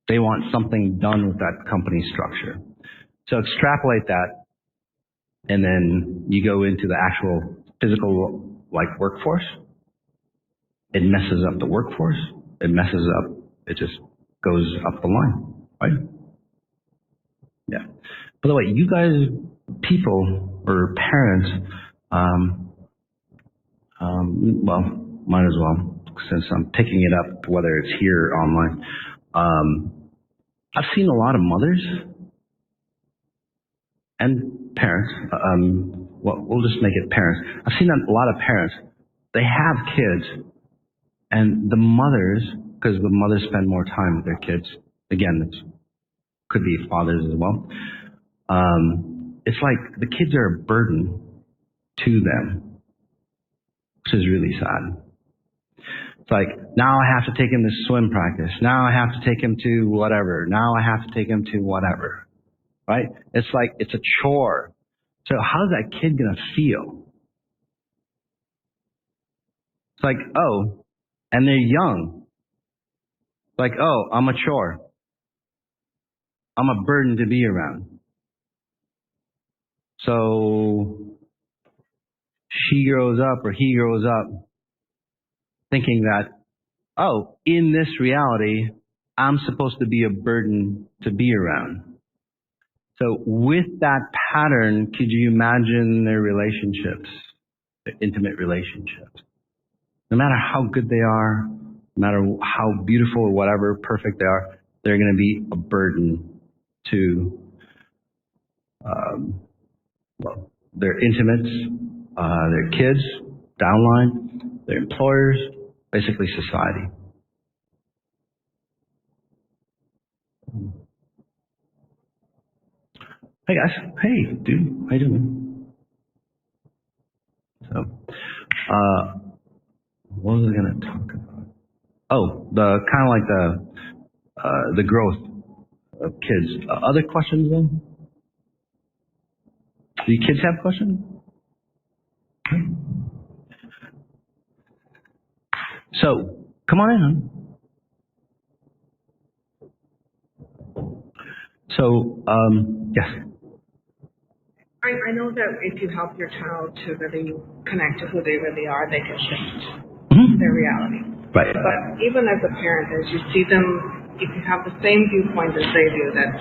They want something done with that company structure. So extrapolate that, and then you go into the actual physical, like, workforce. It messes up the workforce. It just goes up the line, right? Yeah. By the way, you guys, people or parents, well, might as well, since I'm picking it up, whether it's here or online. I've seen a lot of mothers and parents. Well, we'll just make it parents. I've seen a lot of parents. They have kids, and the mothers, because the mothers spend more time with their kids. Again, it could be fathers as well. It's like the kids are a burden to them, which is really sad. It's like, now I have to take him to swim practice. Now I have to take him to whatever. Now I have to take him to whatever. Right? It's like, it's a chore. So how's that kid going to feel? It's like, oh, and they're young. Like, oh, I'm a chore. I'm a burden to be around. So she grows up or he grows up thinking that, oh, in this reality, I'm supposed to be a burden to be around. So with that pattern, could you imagine their relationships, their intimate relationships? No matter how good they are, no matter how beautiful or whatever, perfect they are, they're going to be a burden to their intimates, their kids, downline, their employers, basically society. Hey guys, hey dude, how you doing? So, what was I going to talk about? Oh, the kind of like the growth of kids. Other questions then? Do you kids have questions? So, come on in. So, yes. I know that if you help your child to really connect to who they really are, they can shift their reality. Right. But even as a parent, as you see them, if you have the same viewpoint as they do, that,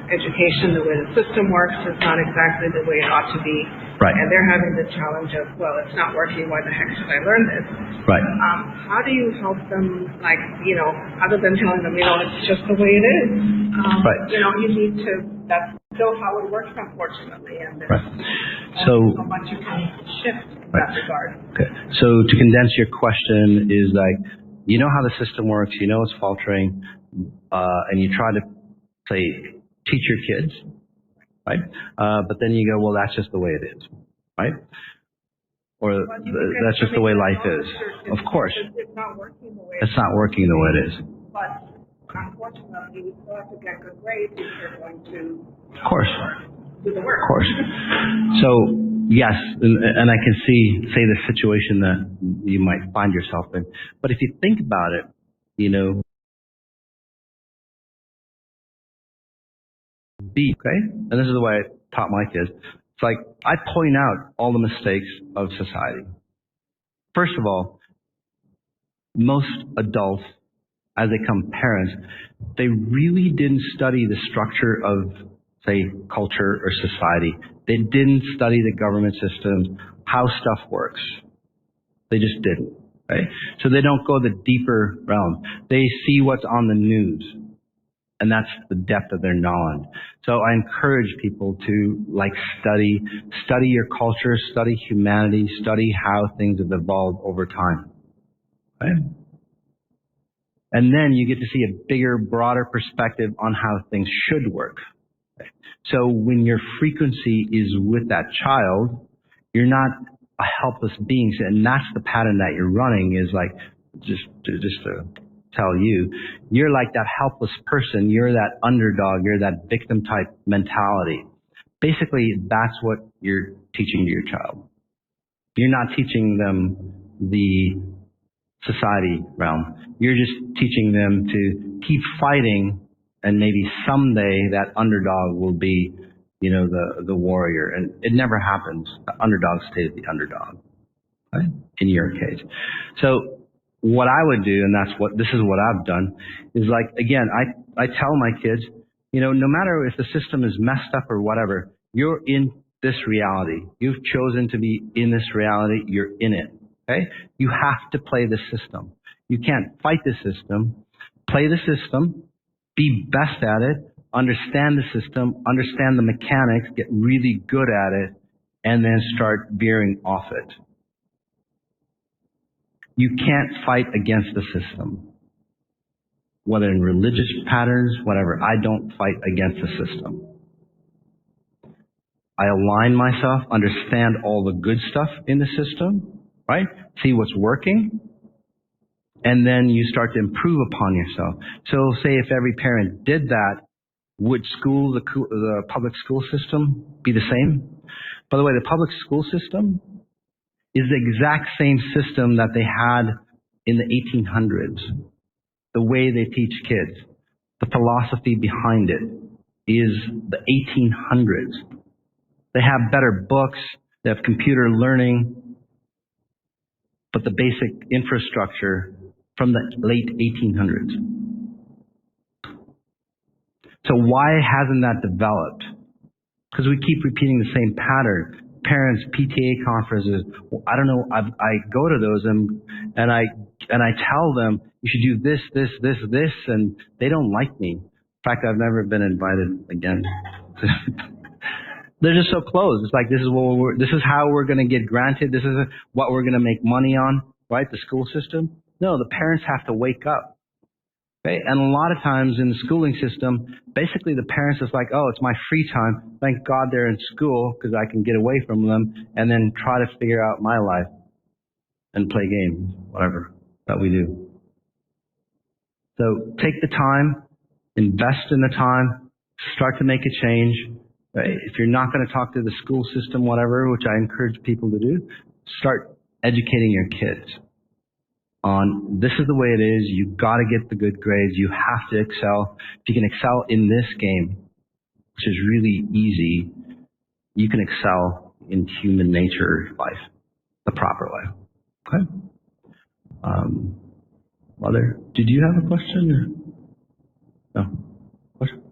education, the way the system works is not exactly the way it ought to be. Right. And they're having the challenge of, well, it's not working, why the heck should I learn this? Right. How do you help them, other than telling them, it's just the way it is? Right. You need to, that's still how it works, unfortunately. And there's so much you can shift in that regard. Okay. So to condense your question is like, you know how the system works, you know it's faltering, and you try to, say, teach your kids, right? But then you go, well, that's just the way it is, right? Or that's just the way life is. Of course. It's not working the way it's not working the way it is. But unfortunately, you still have to get good grades if you're going to Of course. do the work. Of course. So, yes, and I can say the situation that you might find yourself in. But if you think about it, okay? And this is the way I taught my kids. It's like, I point out all the mistakes of society. First of all, most adults, as they become parents, they really didn't study the structure of, say, culture or society. They didn't study the government system, how stuff works. They just didn't, Okay? So they don't go the deeper realm. They see what's on the news. And that's the depth of their knowledge. So I encourage people to study your culture, study humanity, study how things have evolved over time. Right? And then you get to see a bigger, broader perspective on how things should work. So when your frequency is with that child, you're not a helpless being. And that's the pattern that you're running, is like, just to tell you, you're like that helpless person. You're that underdog. You're that victim type mentality. Basically, that's what you're teaching to your child. You're not teaching them the society realm. You're just teaching them to keep fighting, and maybe someday that underdog will be, the warrior. And it never happens. The underdog stays the underdog, right? In your case. So what I would do, and this is what I've done, is like, again, I tell my kids, no matter if the system is messed up or whatever, you're in this reality. You've chosen to be in this reality. You're in it. Okay? You have to play the system. You can't fight the system. Play the system. Be best at it. Understand the system. Understand the mechanics. Get really good at it. And then start veering off it. You can't fight against the system. Whether in religious patterns, whatever. I don't fight against the system. I align myself, understand all the good stuff in the system, right? See what's working. And then you start to improve upon yourself. So say if every parent did that, would the public school system be the same? By the way, the public school system is the exact same system that they had in the 1800s. The way they teach kids, the philosophy behind it is the 1800s. They have better books, they have computer learning, but the basic infrastructure from the late 1800s. So why hasn't that developed? Because we keep repeating the same pattern. Parents, PTA conferences, I don't know, I go to those and I tell them, you should do this, and they don't like me. In fact, I've never been invited again. They're just so closed. It's like, this is how we're going to get granted. This is what we're going to make money on, right? The school system. No, the parents have to wake up. Okay? And a lot of times in the schooling system, basically the parents is like, oh, it's my free time. Thank God they're in school because I can get away from them and then try to figure out my life and play games, whatever that we do. So take the time, invest in the time, start to make a change. Right? If you're not going to talk to the school system, whatever, which I encourage people to do, start educating your kids on this is the way it is. You've got to get the good grades. You have to excel. If you can excel in this game, which is really easy, you can excel in human nature life the proper way. Okay? Mother, did you have a question? Or? No? Question?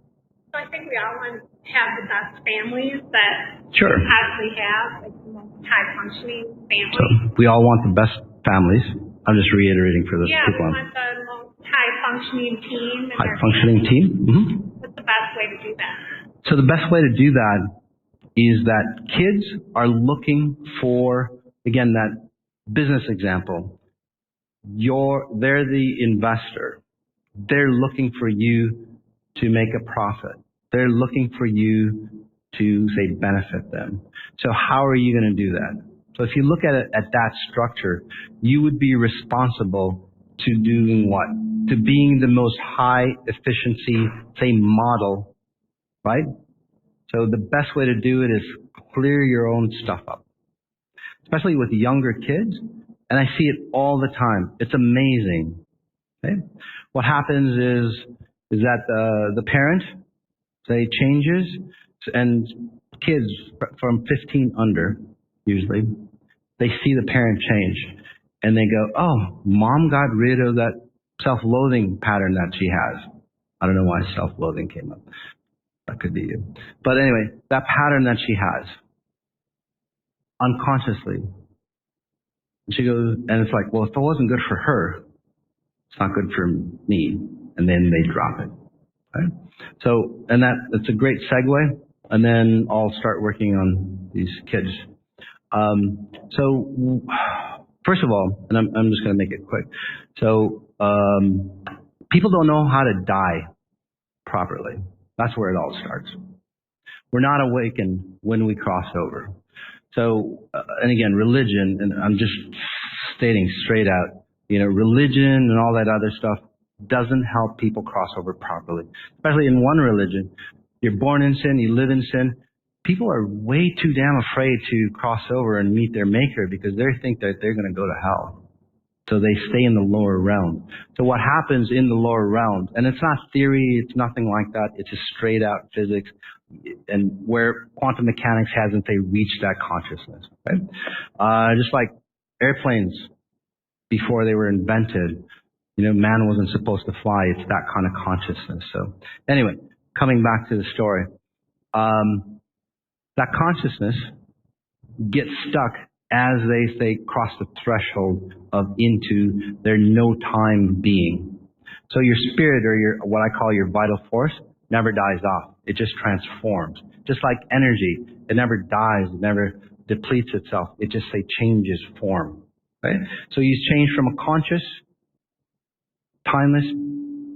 So I think we all want to have the best families that Sure. we possibly have, like the most high-functioning families. So we all want the best families. I'm just reiterating for those Yeah, people. we want the most high-functioning team. High-functioning team? Mm-hmm. What's the best way to do that? So the best way to do that is that kids are looking for, again, that business example. They're the investor. They're looking for you to make a profit. They're looking for you to, say, benefit them. So how are you going to do that? So if you look at it at that structure, you would be responsible to doing what? To being the most high efficiency, say, model, right? So the best way to do it is clear your own stuff up, especially with younger kids. And I see it all the time. It's amazing. Okay? What happens is that the parent, say, changes, and kids from 15 under, usually, they see the parent change. And they go, oh, mom got rid of that self-loathing pattern that she has. I don't know why self-loathing came up. That could be you. But anyway, that pattern that she has, unconsciously, She goes, and it's like, well, if it wasn't good for her, it's not good for me. And then they drop it. Okay? So, and that's a great segue. And then I'll start working on these kids. So, first of all, and I'm just going to make it quick. So, people don't know how to die properly. That's where it all starts. We're not awakened when we cross over. So, and again, religion, and I'm just stating straight out, religion and all that other stuff doesn't help people cross over properly. Especially in one religion. You're born in sin, you live in sin. People are way too damn afraid to cross over and meet their maker because they think that they're going to go to hell. So they stay in the lower realm. So what happens in the lower realm, and it's not theory, it's nothing like that, it's just straight out physics, and where quantum mechanics hasn't they reached that consciousness. Right? Just like airplanes before they were invented, man wasn't supposed to fly. It's that kind of consciousness. So anyway, coming back to the story, that consciousness gets stuck as they cross the threshold of into their no time being. So your spirit, or your what I call your vital force, never dies off. It just transforms. Just like energy, it never dies, it never depletes itself. It just changes form. Right? So you change from a conscious, timeless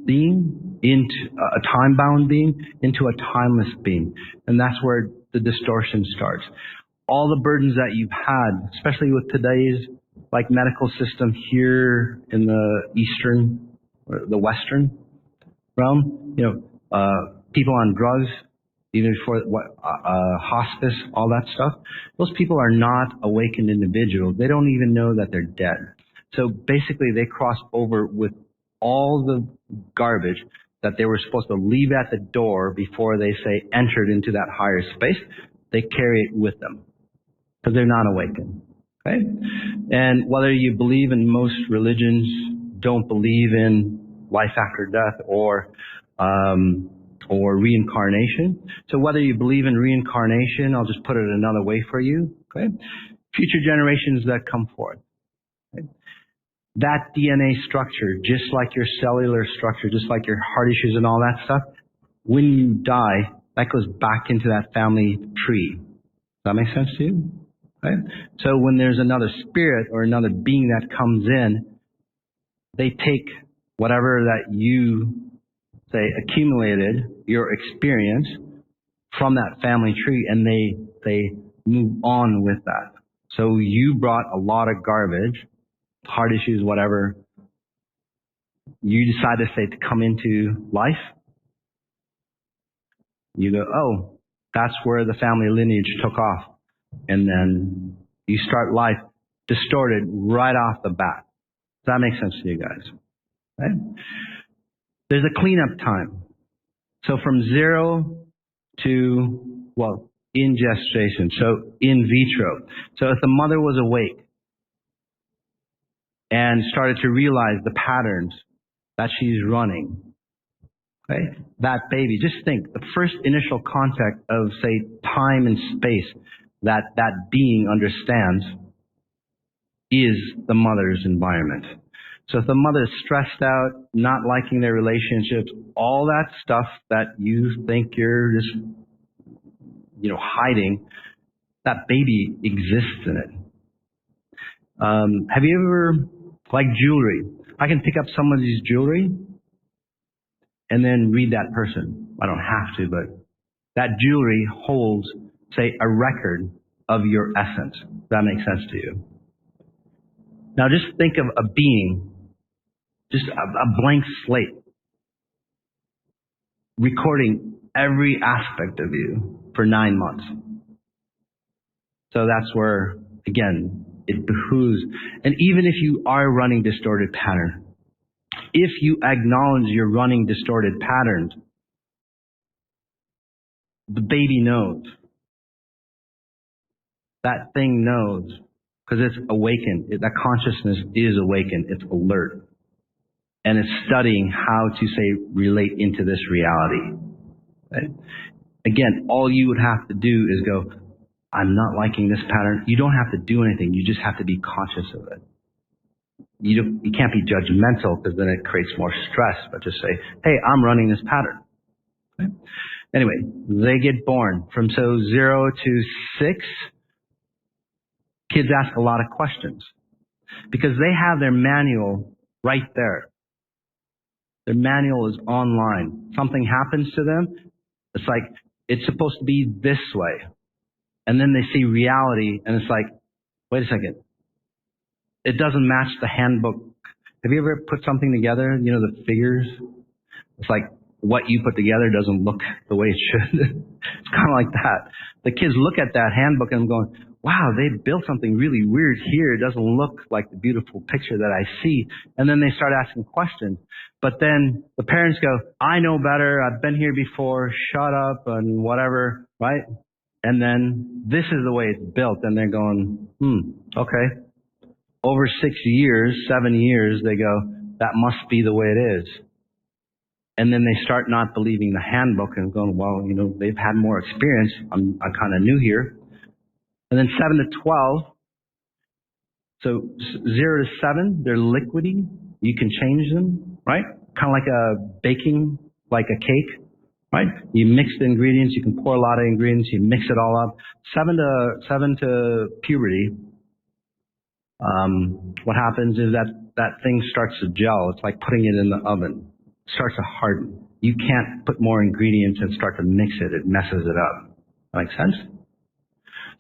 being into a time-bound being into a timeless being. And that's where the distortion starts. All the burdens that you've had, especially with today's medical system here in the Eastern, or the Western realm, people on drugs, even before hospice, all that stuff, those people are not awakened individuals. They don't even know that they're dead. So basically they cross over with all the garbage that they were supposed to leave at the door before they entered into that higher space. They carry it with them because they're not awakened. Okay? And whether you believe in, most religions don't believe in life after death or reincarnation. So whether you believe in reincarnation, I'll just put it another way for you. Okay? Future generations that come forth. Okay? That DNA structure, just like your cellular structure, just like your heart issues and all that stuff, when you die, that goes back into that family tree. Does that make sense to you? Right? So when there's another spirit or another being that comes in, they take whatever that you, accumulated, your experience from that family tree, and they move on with that. So you brought a lot of garbage, heart issues, whatever. You decide to come into life. You go, oh, that's where the family lineage took off. And then you start life distorted right off the bat. Does that make sense to you guys? Right? There's a cleanup time. So from 0 to, in gestation, so in vitro. So if the mother was awake and started to realize the patterns that she's running, okay, that baby, just think, the first initial contact of, time and space that being understands is the mother's environment. So if the mother is stressed out, not liking their relationships, all that stuff that you think you're just, hiding, that baby exists in it. Have you ever, jewelry? I can pick up somebody's jewelry and then read that person. I don't have to, but that jewelry holds, a record of your essence. Does that make sense to you? Now just think of a being, just a blank slate, recording every aspect of you for 9 months. So that's where, again, it behooves. And even if you are running distorted pattern, if you acknowledge you're running distorted patterns, the baby knows. That thing knows because it's awakened. That consciousness is awakened. It's alert. And it's studying how to, relate into this reality. Right? Again, all you would have to do is go, I'm not liking this pattern. You don't have to do anything. You just have to be conscious of it. You can't be judgmental because then it creates more stress, but just say, hey, I'm running this pattern. Okay? Anyway, they get born. From 0 to 6, kids ask a lot of questions because they have their manual right there. Their manual is online. Something happens to them. It's like, it's supposed to be this way. And then they see reality and it's like, wait a second. It doesn't match the handbook. Have you ever put something together, the figures? It's like what you put together doesn't look the way it should. It's kind of like that. The kids look at that handbook and going, wow, they built something really weird here. It doesn't look like the beautiful picture that I see. And then they start asking questions. But then the parents go, I know better. I've been here before. Shut up and whatever, right? And then this is the way it's built. And they're going, okay. Over 6 years, 7 years, they go, that must be the way it is. And then they start not believing the handbook and going, well, they've had more experience. I'm kind of new here. And then 7 to 12, so 0 to 7, they're liquidy. You can change them, right? Kind of like a baking, like a cake, right? You mix the ingredients. You can pour a lot of ingredients. You mix it all up. 7 to puberty. What happens is that thing starts to gel. It's like putting it in the oven. It starts to harden. You can't put more ingredients and start to mix it. It messes it up. That makes sense?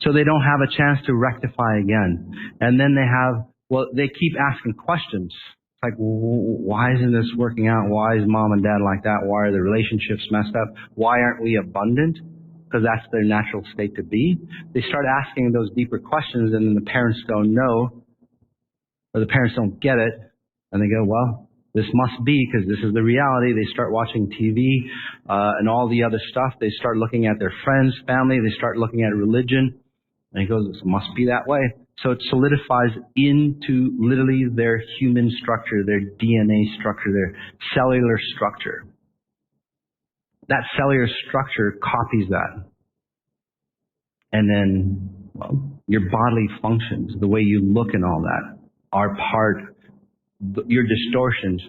So they don't have a chance to rectify again. And then they keep asking questions. It's like, why isn't this working out? Why is mom and dad like that? Why are the relationships messed up? Why aren't we abundant? Because that's their natural state to be. They start asking those deeper questions and then the parents don't know. Or the parents don't get it, and they go, well, this must be because this is the reality. They start watching TV and all the other stuff. They start looking at their friends, family. They start looking at religion. And he goes, this must be that way. So it solidifies into literally their human structure, their DNA structure, their cellular structure. That cellular structure copies that. And then, your bodily functions, the way you look and all that, are your distortions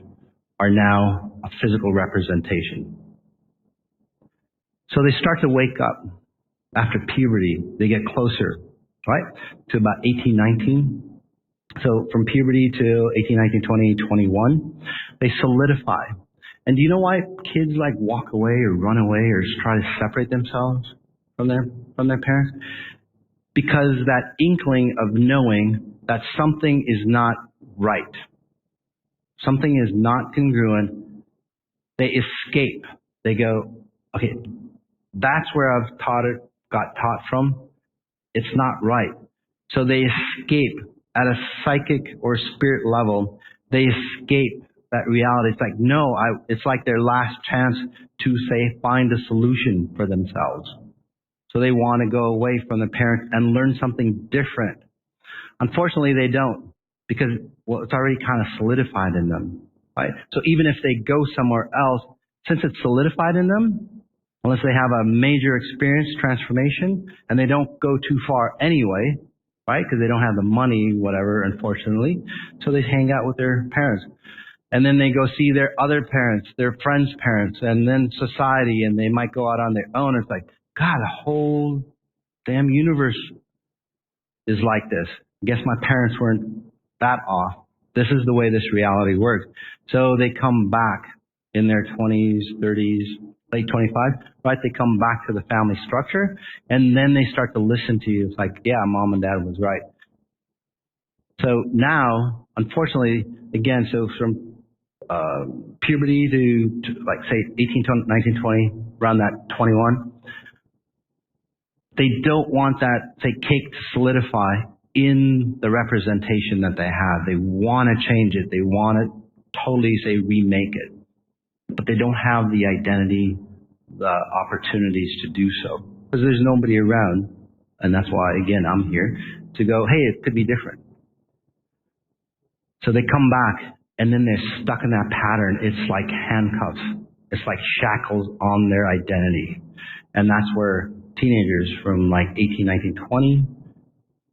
are now a physical representation. So they start to wake up after puberty. They get closer, right, to about 18, 19. So from puberty to 18, 19, 20, 21, they solidify. And do you know why kids walk away or run away or try to separate themselves from their parents? Because that inkling of knowing that something is not right, something is not congruent, they escape. They go, okay, that's where I've got taught from. It's not right. So they escape at a psychic or spirit level. They escape that reality. It's like, no, it's like their last chance to find a solution for themselves. So they want to go away from the parents and learn something different. Unfortunately, they don't because, it's already kind of solidified in them, right? So even if they go somewhere else, since it's solidified in them, unless they have a major experience, transformation, and they don't go too far anyway, right? Because they don't have the money, whatever, unfortunately. So they hang out with their parents. And then they go see their other parents, their friends' parents, and then society, and they might go out on their own. It's like, God, the whole damn universe is like this. I guess my parents weren't that off. This is the way this reality works. So they come back in their 20s, 30s, late 25, right? They come back to the family structure, and then they start to listen to you. It's like, yeah, mom and dad was right. So now, unfortunately, again, so from puberty to say 18, 19, 20, around that 21, they don't want that, cake to solidify in the representation that they have. They want to change it. They want to totally, remake it. But they don't have the identity, the opportunities to do so. Because there's nobody around. And that's why, again, I'm here to go, hey, it could be different. So they come back, and then they're stuck in that pattern. It's like handcuffs. It's like shackles on their identity. And that's where teenagers from like 18, 19, 20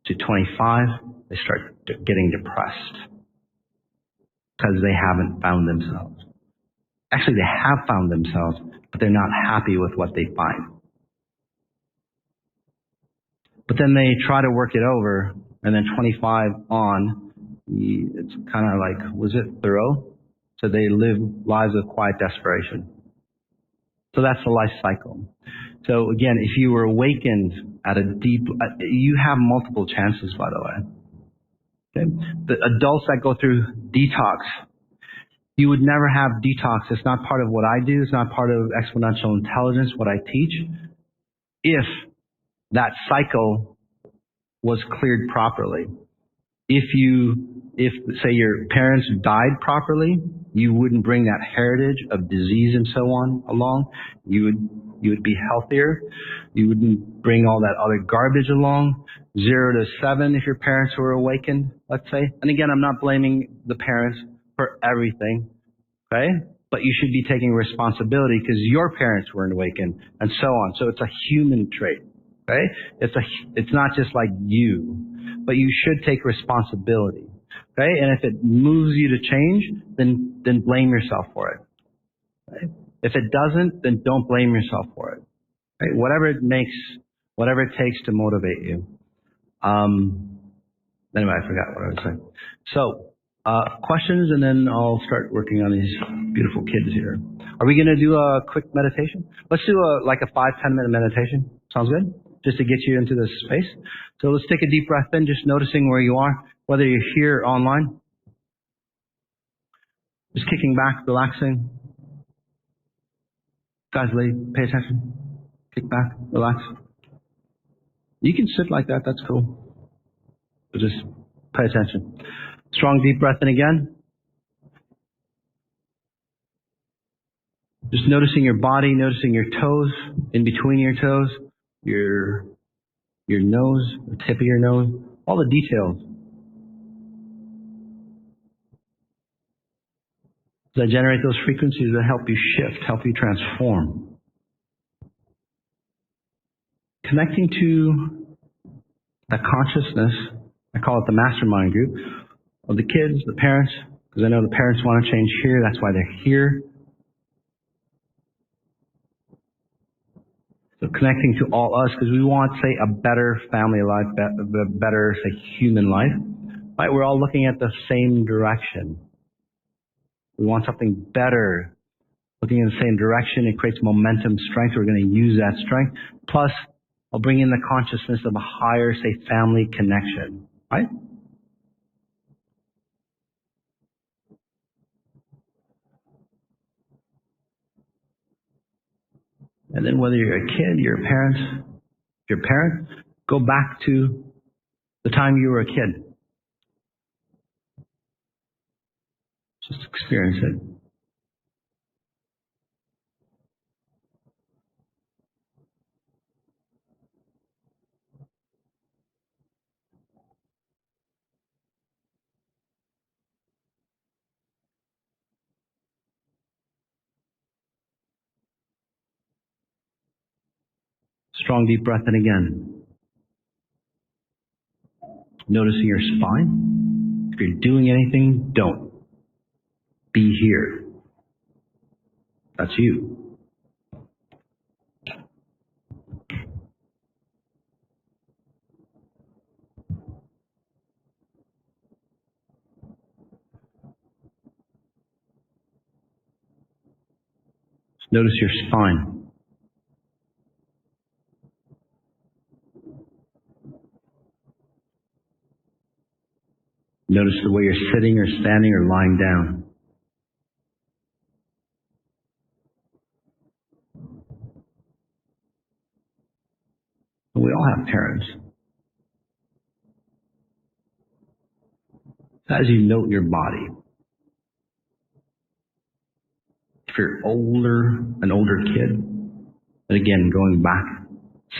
to 25, they start getting depressed because they haven't found themselves. Actually, they have found themselves, but they're not happy with what they find. But then they try to work it over, and then 25 on, it's kind of like, was it Thoreau? So they live lives of quiet desperation. So that's the life cycle. So again, if you were awakened at a deep, you have multiple chances, by the way. Okay? The adults that go through detox, you would never have detox. It's not part of what I do. It's not part of exponential intelligence, what I teach. If that cycle was cleared properly. If say your parents died properly, you wouldn't bring that heritage of disease and so on along. You would be healthier. You wouldn't bring all that other garbage along. 0 to 7 if your parents were awakened, let's say. And again, I'm not blaming the parents for everything, okay? But you should be taking responsibility because your parents weren't awakened and so on. So it's a human trait, okay? It's not just like you, but you should take responsibility, okay? And if it moves you to change, then blame yourself for it. Right? If it doesn't, then don't blame yourself for it. Right? Whatever it takes to motivate you. Anyway, I forgot what I was saying. So, questions, and then I'll start working on these beautiful kids here. Are we going to do a quick meditation? Let's do a 5-10 minute meditation. Sounds good? Just to get you into this space. So let's take a deep breath in, just noticing where you are, whether you're here or online. Just kicking back, relaxing. Guys, pay attention. Kick back, relax. You can sit like that, that's cool. But just pay attention. Strong deep breath in again. Just noticing your body, noticing your toes, in between your toes, your nose, the tip of your nose, all the details. That generate those frequencies that help you shift, help you transform. Connecting to the consciousness, I call it the mastermind group, of the kids, the parents, because I know the parents want to change here, that's why they're here. So connecting to all us, because we want, say, a better family life, a better, say, human life. Right? We're all looking at the same direction. We want something better. Looking in the same direction, it creates momentum, strength. We're going to use that strength. Plus, I'll bring in the consciousness of a higher, say, family connection. Right? And then whether you're a kid, you're a parent, go back to the time you were a kid. Just experience it. Strong deep breath in again. Noticing your spine. If you're doing anything, don't. Be here. That's you. Just notice your spine. Notice the way you're sitting or standing or lying down. And we all have parents. As you note your body, if you're an older kid, and again, going back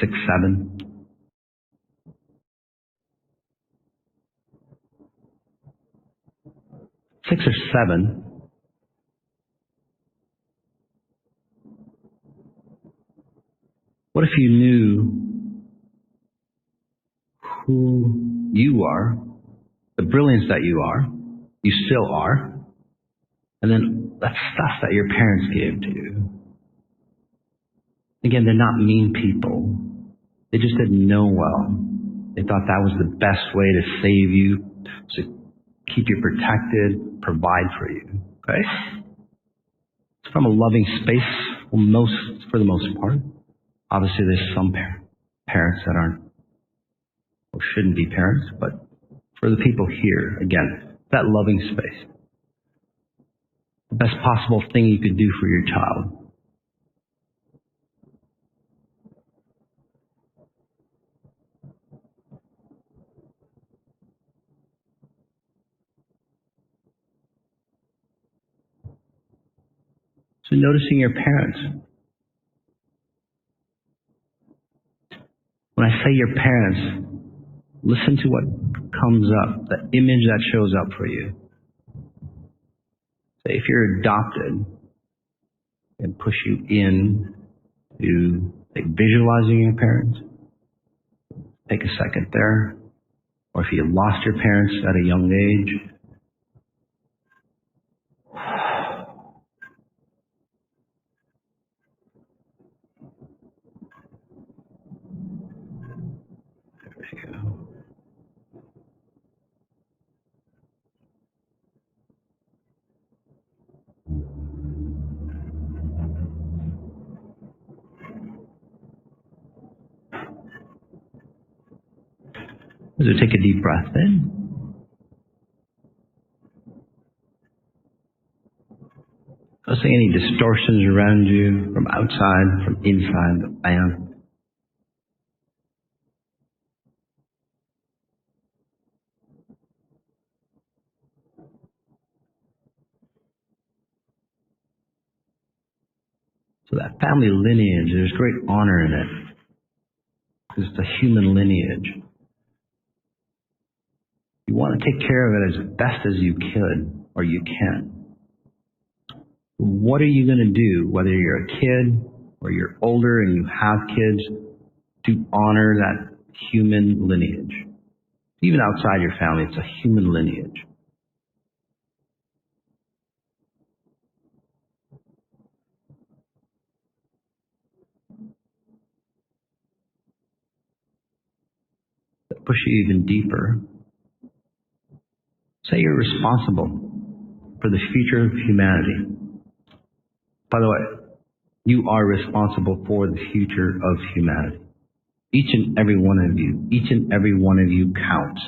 6, 7, 6 or 7, What if you knew who you are, the brilliance that you still are, and then that stuff that your parents gave to you? Again, they're not mean people. They just didn't know well. They thought that was the best way to save you, to keep you protected, provide for you. Okay? It's from a loving space, for the most part. Obviously, there's some parents that aren't or shouldn't be parents, but for the people here, again, that loving space. The best possible thing you could do for your child. So noticing your parents. When I say your parents, listen to what comes up, the image that shows up for you. Say if you're adopted, and push you in to visualizing your parents. Take a second there. Or if you lost your parents at a young age, so take a deep breath in. Noticing any distortions around you from outside, from inside the fan. So that family lineage, there's great honor in it. Because it's a human lineage. You want to take care of it as best as you could, or you can. What are you going to do, whether you're a kid or you're older and you have kids, to honor that human lineage? Even outside your family, it's a human lineage. That push you even deeper. Say you're responsible for the future of humanity. By the way, you are responsible for the future of humanity. Each and every one of you counts.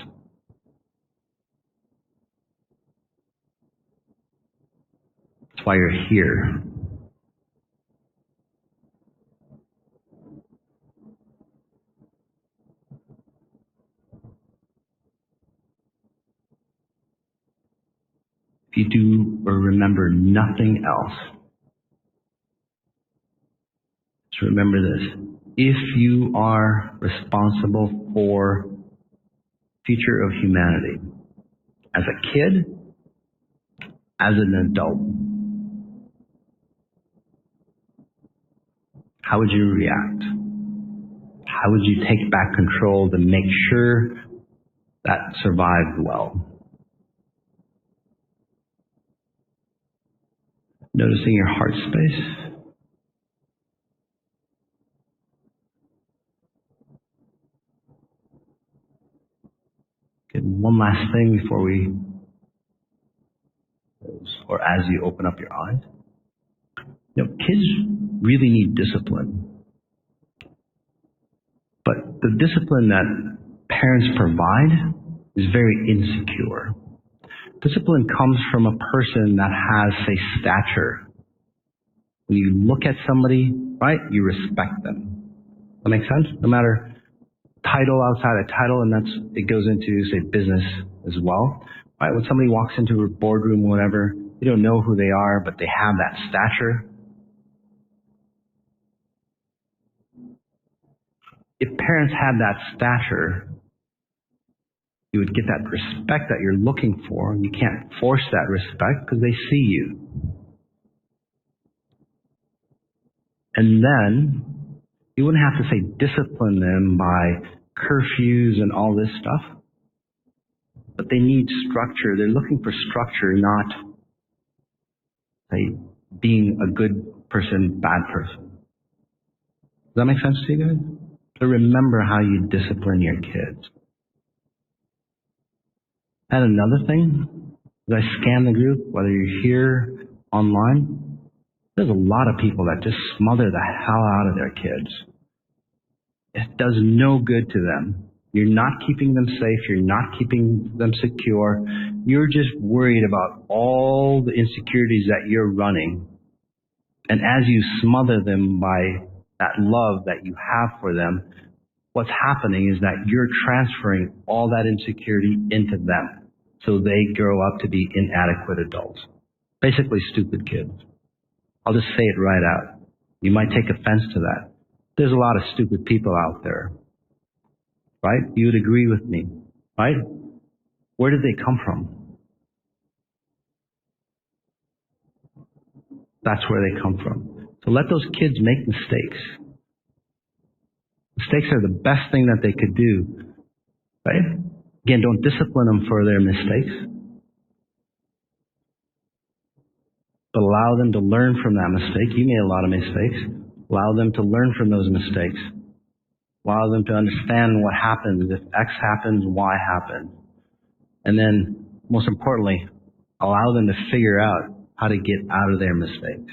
That's why you're here. If you do or remember nothing else, just remember this. If you are responsible for the future of humanity, as a kid, as an adult, how would you react? How would you take back control to make sure that survived well? Noticing your heart space. Okay, one last thing before we close, or as you open up your eyes. Kids really need discipline. But the discipline that parents provide is very insecure. Discipline comes from a person that has, say, stature. When you look at somebody, right, you respect them. That makes sense? No matter title outside a title, and it goes into, say, business as well. Right? When somebody walks into a boardroom or whatever, you don't know who they are, but they have that stature. If parents had that stature, you would get that respect that you're looking for. You can't force that respect because they see you. And then You wouldn't have to say discipline them by curfews and all this stuff. But they need structure. They're looking for structure, not, say, being a good person, bad person. Does that make sense to you guys? So remember how you discipline your kids. And another thing, as I scan the group, whether you're here, online, there's a lot of people that just smother the hell out of their kids. It does no good to them. You're not keeping them safe. You're not keeping them secure. You're just worried about all the insecurities that you're running. And as you smother them by that love that you have for them, what's happening is that you're transferring all that insecurity into them. So they grow up to be inadequate adults. Basically stupid kids. I'll just say it right out. You might take offense to that. There's a lot of stupid people out there. Right? You would agree with me. Right? Where did they come from? That's where they come from. So let those kids make mistakes. Mistakes are the best thing that they could do. Right? Again, don't discipline them for their mistakes. But allow them to learn from that mistake. You made a lot of mistakes. Allow them to learn from those mistakes. Allow them to understand what happens. If X happens, Y happens. And then, most importantly, allow them to figure out how to get out of their mistakes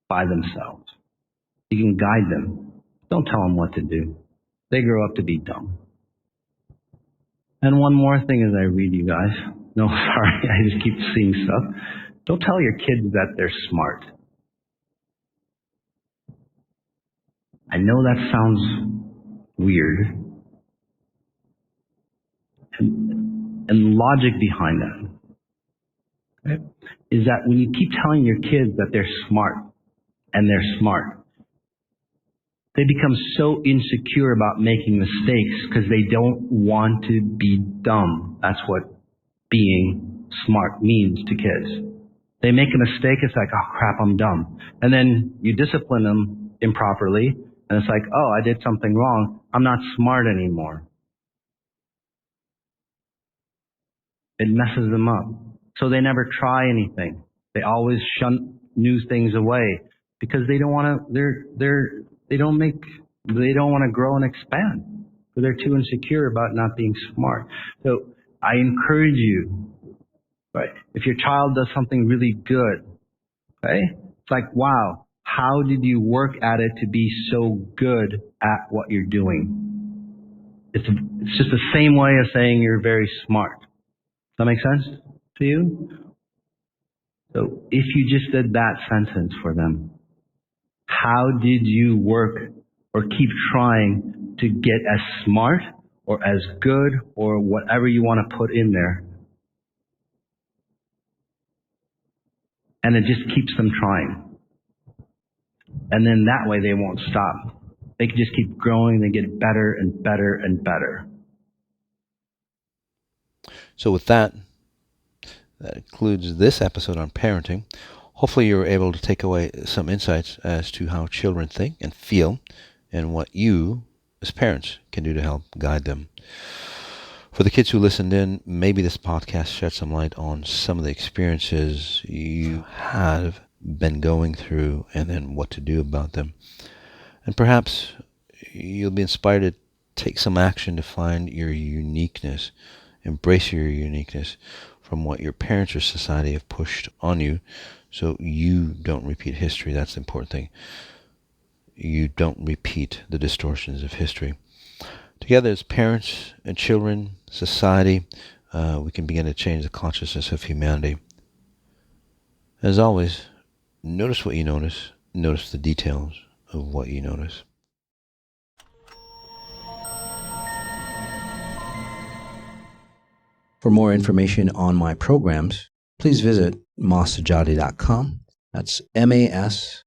by themselves. You can guide them. Don't tell them what to do. They grow up to be dumb. And one more thing as I read you guys. No, sorry, I just keep seeing stuff. Don't tell your kids that they're smart. I know that sounds weird. And logic behind that, okay, is that when you keep telling your kids that they're smart, and they're smart, they become so insecure about making mistakes because they don't want to be dumb. That's what being smart means to kids. They make a mistake, it's like, oh crap, I'm dumb. And then you discipline them improperly, and it's like, oh, I did something wrong. I'm not smart anymore. It messes them up. So they never try anything. They always shun new things away because they don't want to, they don't want to grow and expand. So they're too insecure about not being smart. So I encourage you, right? If your child does something really good, okay? It's like, wow, how did you work at it to be so good at what you're doing? It's just the same way of saying you're very smart. Does that make sense to you? So if you just did that sentence for them, how did you work or keep trying to get as smart or as good or whatever you want to put in there? And it just keeps them trying. And then that way they won't stop. They can just keep growing. They get better and better and better. So with that concludes this episode on parenting. Hopefully you were able to take away some insights as to how children think and feel and what you, as parents, can do to help guide them. For the kids who listened in, maybe this podcast shed some light on some of the experiences you have been going through and then what to do about them. And perhaps you'll be inspired to take some action to find your uniqueness, embrace your uniqueness from what your parents or society have pushed on you so you don't repeat history. That's the important thing. You don't repeat the distortions of history. Together as parents and children, society, we can begin to change the consciousness of humanity. As always, notice what you notice. Notice the details of what you notice. For more information on my programs, please visit masajady.com. That's MASSAJADY.com.